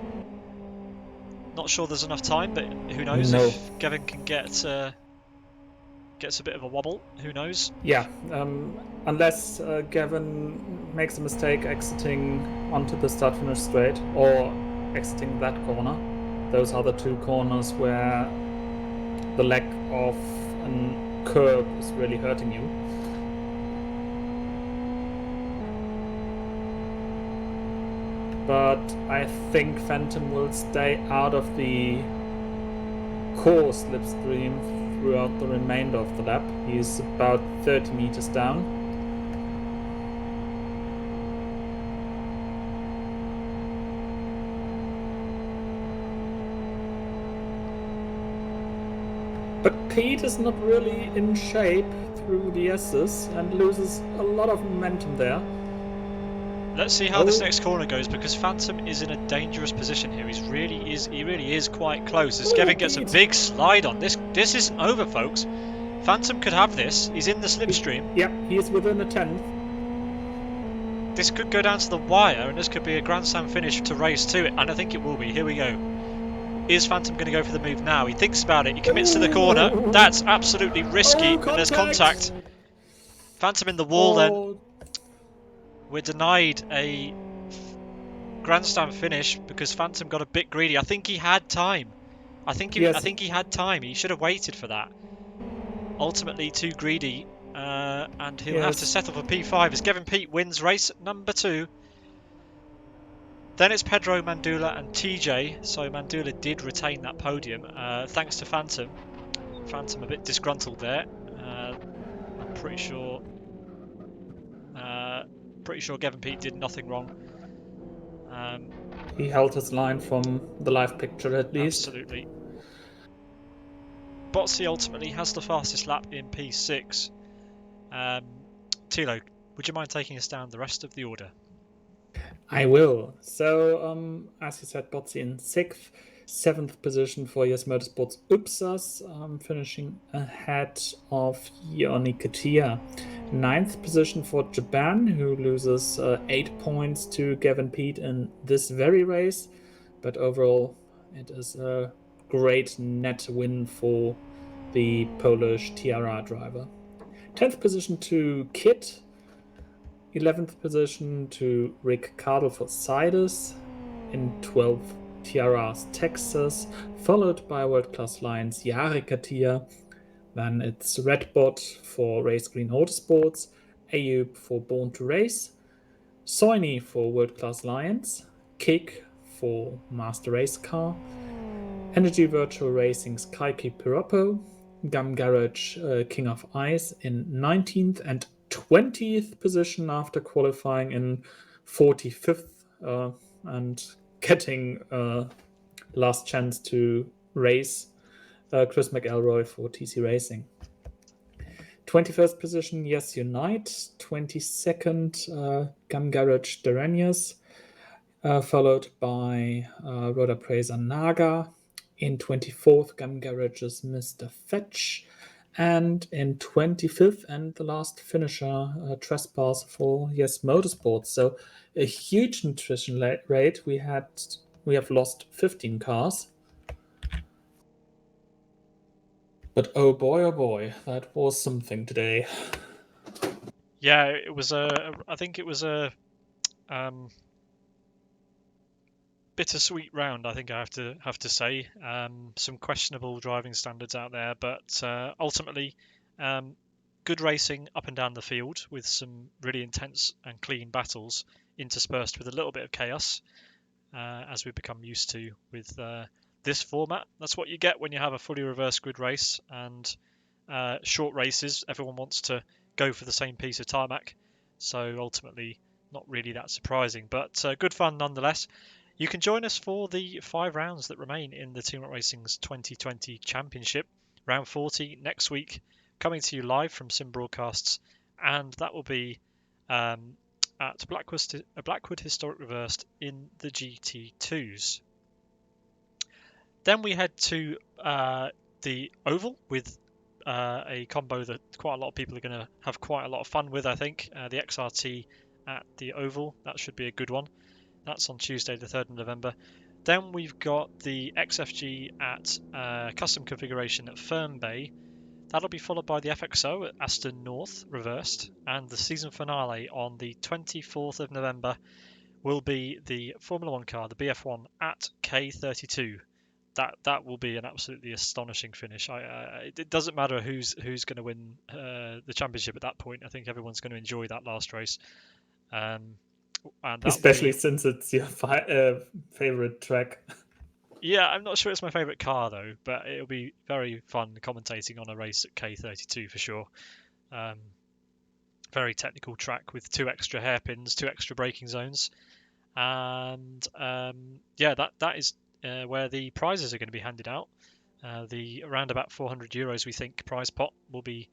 Not sure there's enough time, but who knows if Gavin can gets a bit of a wobble, who knows? Yeah, unless Gavin makes a mistake exiting onto the start finish straight or exiting that corner. Those are the 2 corners where the lack of a curb is really hurting you. But I think Phantom will stay out of the core slipstream throughout the remainder of the lap. He's about 30 meters down. But Pete is not really in shape through the S's and loses a lot of momentum there. Let's see how this next corner goes, because Phantom is in a dangerous position here. He really is quite close. As Gavin gets a big slide on. This isn't over, folks. Phantom could have this. He's in the slipstream. Yeah, he is within a 10th. This could go down to the wire, and this could be a grandstand finish to race to it, and I think it will be. Here we go. Is Phantom going to go for the move now? He thinks about it. He commits to the corner. That's absolutely risky, and there's contact. Phantom in the wall then. We're denied a grandstand finish because Phantom got a bit greedy. I think he had time. I think he had time. He should have waited for that. Ultimately, too greedy, and he'll have to settle for P5 as Gavin Pete wins race number 2. Then it's Pedro, Mandula, and TJ. So Mandula did retain that podium, thanks to Phantom. Phantom a bit disgruntled there. I'm pretty sure pretty sure Gavin Peat did nothing wrong. He held his line from the live picture at least. Absolutely. Botsy ultimately has the fastest lap in P6. Thilo, would you mind taking us down the rest of the order? I will. So, as you said, Botsi in sixth, seventh position for US Motorsports Upsas, finishing ahead of Yoni Katia. Ninth position for Japan, who loses 8 points to Gavin Peat in this very race. But overall, it is a great net win for the Polish TRR driver. 10th position to Kit, 11th position to Rick Cardle for Sidus. In 12th, TRR's Texas, followed by World Class Lions Jari Katia. Then it's Redbot for Race Green Autosports, Ayub for Born to Race, Soini for World Class Lions, Kick for Master Race Car, Energy Virtual Racing's Kaiki Piroppo, Gum Garage King of Ice in 19th and 20th position after qualifying in 45th and getting last chance to race Chris McElroy for TC Racing. 21st position, Yes Unite. 22nd, Gum Garage Derenius, followed by Roda Praiser Naga. In 24th, Gum Garage's Mr. Fetch. And in 25th, and the last finisher, Trespass for Yes Motorsports. So a huge nutrition rate. We have lost 15 cars. But oh boy, that was something today. Yeah, it was I think it was a bittersweet round. I think I have to say. Some questionable driving standards out there, but ultimately, good racing up and down the field with some really intense and clean battles interspersed with a little bit of chaos, as we've become used to with this format. That's what you get when you have a fully reverse grid race and short races. Everyone wants to go for the same piece of tarmac, so ultimately not really that surprising, but good fun nonetheless. You can join us for the 5 rounds that remain in the Team Up Racing's 2020 Championship. Round 40 next week, coming to you live from Sim Broadcasts, and that will be at Blackwood Historic Reversed in the GT2s. Then we head to the Oval with a combo that quite a lot of people are going to have quite a lot of fun with, I think. The XRT at the Oval, that should be a good one. That's on Tuesday, the 3rd of November. Then we've got the XFG at custom configuration at Fern Bay. That'll be followed by the FXO at Aston North, reversed. And the season finale on the 24th of November will be the Formula One car, the BF1 at K32. That will be an absolutely astonishing finish. It doesn't matter who's going to win the championship at that point. I think everyone's going to enjoy that last race. And especially since it's your favorite track. Yeah, I'm not sure it's my favourite car though, but it'll be very fun commentating on a race at K32 for sure. Very technical track with 2 extra hairpins, 2 extra braking zones, and yeah, that is where the prizes are going to be handed out. The around about €400 we think prize pot will be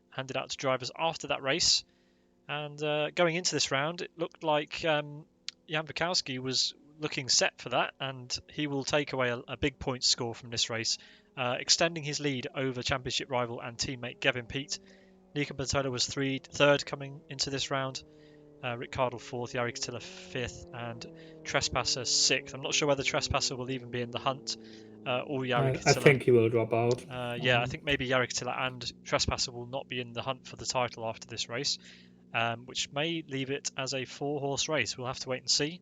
handed out to drivers after that race. And going into this round, it looked like Jan Bukowski was looking set for that, and he will take away a big point score from this race, extending his lead over championship rival and teammate Gavin Peat. Nico Bertola was third coming into this round, Rick Cardle fourth, Yari Katila fifth, and Trespasser sixth. I'm not sure whether Trespasser will even be in the hunt, or Yari Katila. I think he will drop out. I think maybe Yari Katila and Trespasser will not be in the hunt for the title after this race. Which may leave it as a 4-horse race. We'll have to wait and see.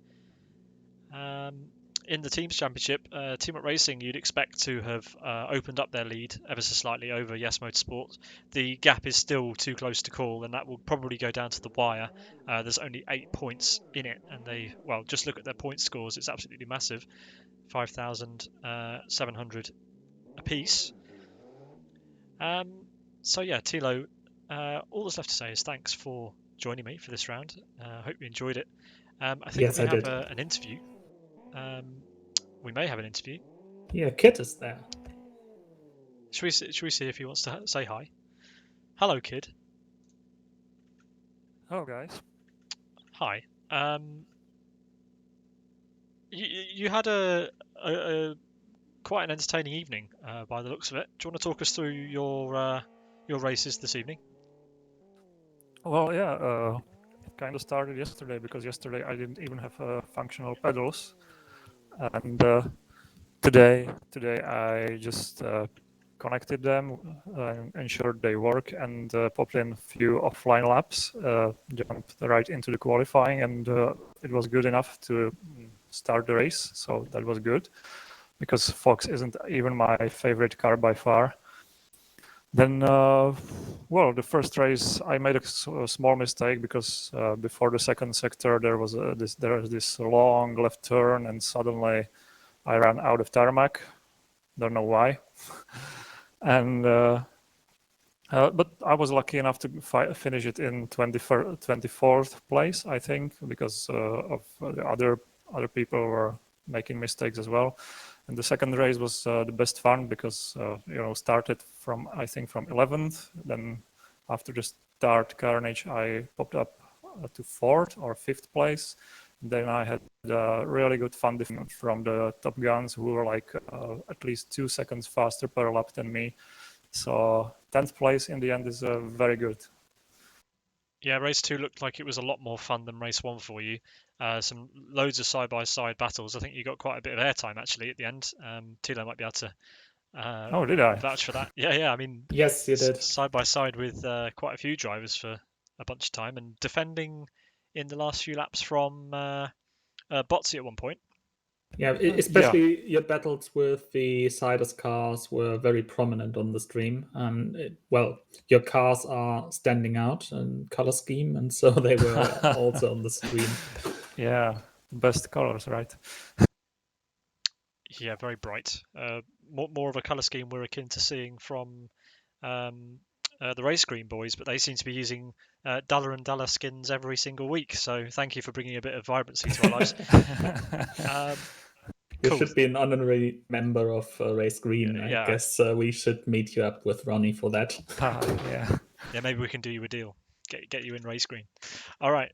In the Teams Championship, Team Up Racing, you'd expect to have opened up their lead ever so slightly over Yes Motorsport. The gap is still too close to call, and that will probably go down to the wire. There's only 8 points in it, and just look at their point scores. It's absolutely massive, 5,700 apiece. So yeah, Thilo, all that's left to say is thanks for joining me for this round. I hope you enjoyed it. I think Yes, we I have did. an interview. We may have an interview. Yeah, Kit is there. Should we see if he wants to say hi? Hello, kid. Hello, guys. Hi. You had a quite an entertaining evening by the looks of it. Do you want to talk us through your races this evening? Well, yeah, it kind of started yesterday because yesterday I didn't even have functional pedals, and today I just connected them, ensured they work, and popped in a few offline laps. Jumped right into the qualifying, and it was good enough to start the race. So that was good because Fox isn't even my favorite car by far. Then, well, the first race I made a small mistake because before the second sector there was this long left turn, and suddenly I ran out of tarmac. Don't know why. And but I was lucky enough to finish it in 24th place, I think, because of the other people were making mistakes as well. And the second race was the best fun because started from I think from 11th. Then after the start carnage, I popped up to 4th or 5th place. Then I had really good fun from the top guns who were like at least 2 seconds faster per lap than me. So 10th place in the end is very good. Yeah, race 2 looked like it was a lot more fun than race 1 for you. Some loads of side-by-side battles. I think you got quite a bit of airtime actually at the end. Thilo might be able to Oh, did I? vouch for that. Yeah. I mean, Yes, you did. side by side with quite a few drivers for a bunch of time and defending in the last few laps from Botsy at one point. Yeah, Yeah. especially your battles with the Sidus cars were very prominent on the stream. Well, your cars are standing out in color scheme, and so they were also on the stream. Yeah, best colors, right? Yeah, very bright. More of a color scheme we're akin to seeing from um, the race green boys, but they seem to be using duller and duller skins every single week. So thank you for bringing a bit of vibrancy to our lives. You Cool. should be an honorary member of Race Green. I Yeah, guess we should meet you up with Ronnie for that. Yeah. yeah. Maybe we can do you a deal. Get you in race green. All right.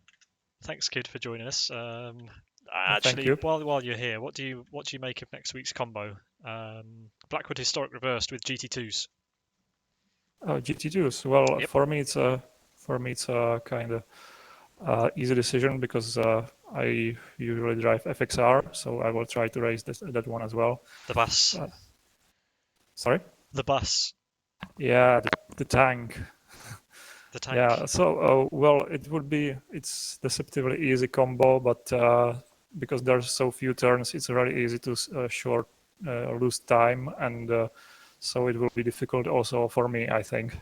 Thanks, kid, for joining us. Thank Actually, you. while you're here, what do you make of next week's combo? Blackwood Historic reversed with GT2s. Oh, GT2s. Well, Yep. for me it's a kind of easy decision because I usually drive FXR, so I will try to race that one as well. The bus. Sorry? The bus. Yeah, the tank. The tank. Yeah, so well, it's deceptively easy combo, but because there's so few turns, it's very easy to lose time, and so it will be difficult also for me, I think.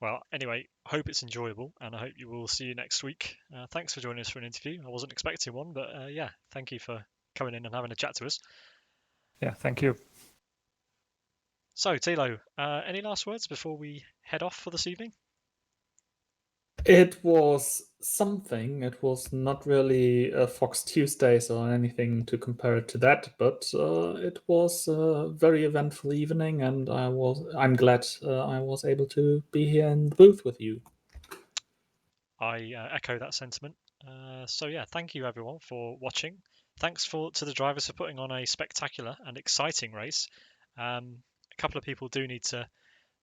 Well, anyway, hope it's enjoyable, and I hope you will see you next week. Thanks for joining us for an interview. I wasn't expecting one, but yeah, thank you for coming in and having a chat to us. Yeah, thank you. So, Thilo, any last words before we head off for this evening? It was something. It was not really Fox Tuesdays or anything to compare it to that, but it was a very eventful evening, and I'm glad I was able to be here in the booth with you. I echo that sentiment. So yeah, thank you everyone for watching. Thanks to the drivers for putting on a spectacular and exciting race. A couple of people do need to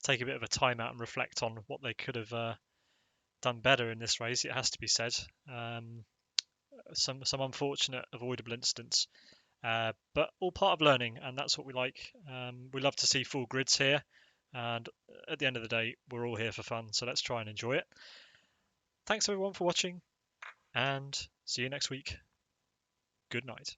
take a bit of a time out and reflect on what they could have done better in this race. It has to be said. Some unfortunate avoidable incidents, but all part of learning, and that's what we like. We love to see full grids here, and at the end of the day, we're all here for fun. So let's try and enjoy it. Thanks everyone for watching, and see you next week. Good night.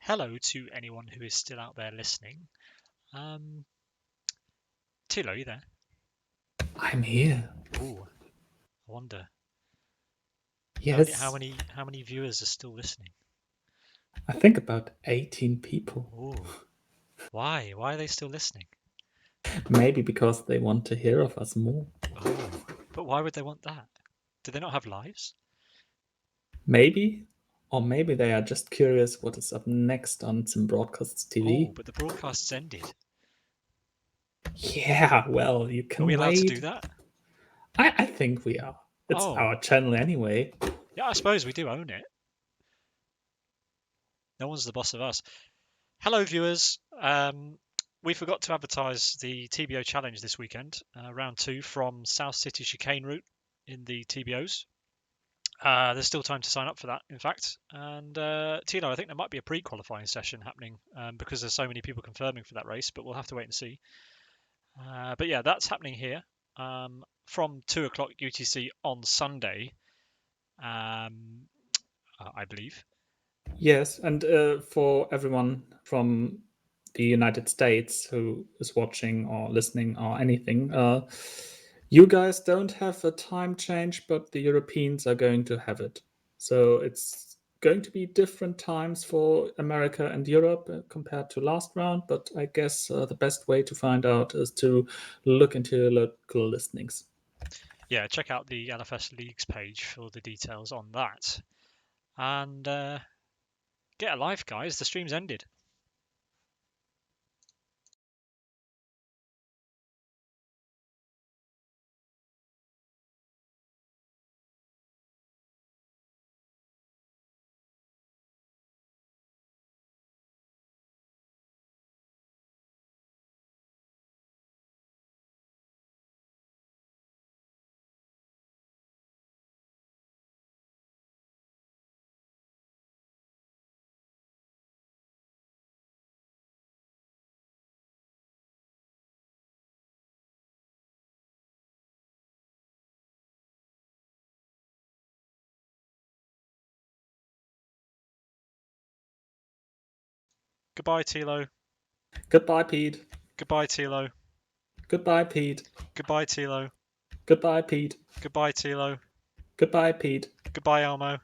hello to anyone who is still out there listening. Thilo, you there? I'm here. Ooh, I wonder. Yes. How many viewers are still listening? I think about 18 people. Ooh. Why? Why are they still listening? Maybe because they want to hear of us more. Oh, but why would they want that? Do they not have lives? Maybe. Or maybe they are just curious what is up next on some broadcasts TV. Oh, but the broadcast's ended. Yeah, well, you can Are we allowed to wait. do that? I think we are. It's Oh. our channel anyway. Yeah, I suppose we do own it. No one's the boss of us. Hello, viewers. We forgot to advertise the TBO challenge this weekend, round 2 from South City Chicane route in the TBOs. There's still time to sign up for that, in fact. And Thilo, I think there might be a pre-qualifying session happening because there's so many people confirming for that race, but we'll have to wait and see. But yeah, that's happening here from 2 o'clock UTC on Sunday, I believe. Yes, and for everyone from the United States who is watching or listening or anything, you guys don't have a time change, but the Europeans are going to have it. So it's going to be different times for America and Europe compared to last round, but I guess the best way to find out is to look into your local listings. Yeah, check out the LFS Leagues page for the details on that. And get a life, guys. The stream's ended. Goodbye, Thilo. Goodbye, Pete. Goodbye, Thilo. Goodbye, Pete. Goodbye, Thilo. Goodbye, Pete. Goodbye, Thilo. Goodbye, Pete. Goodbye, Elmo.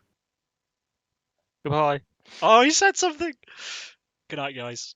Goodbye. Oh, he said something. Good night, guys.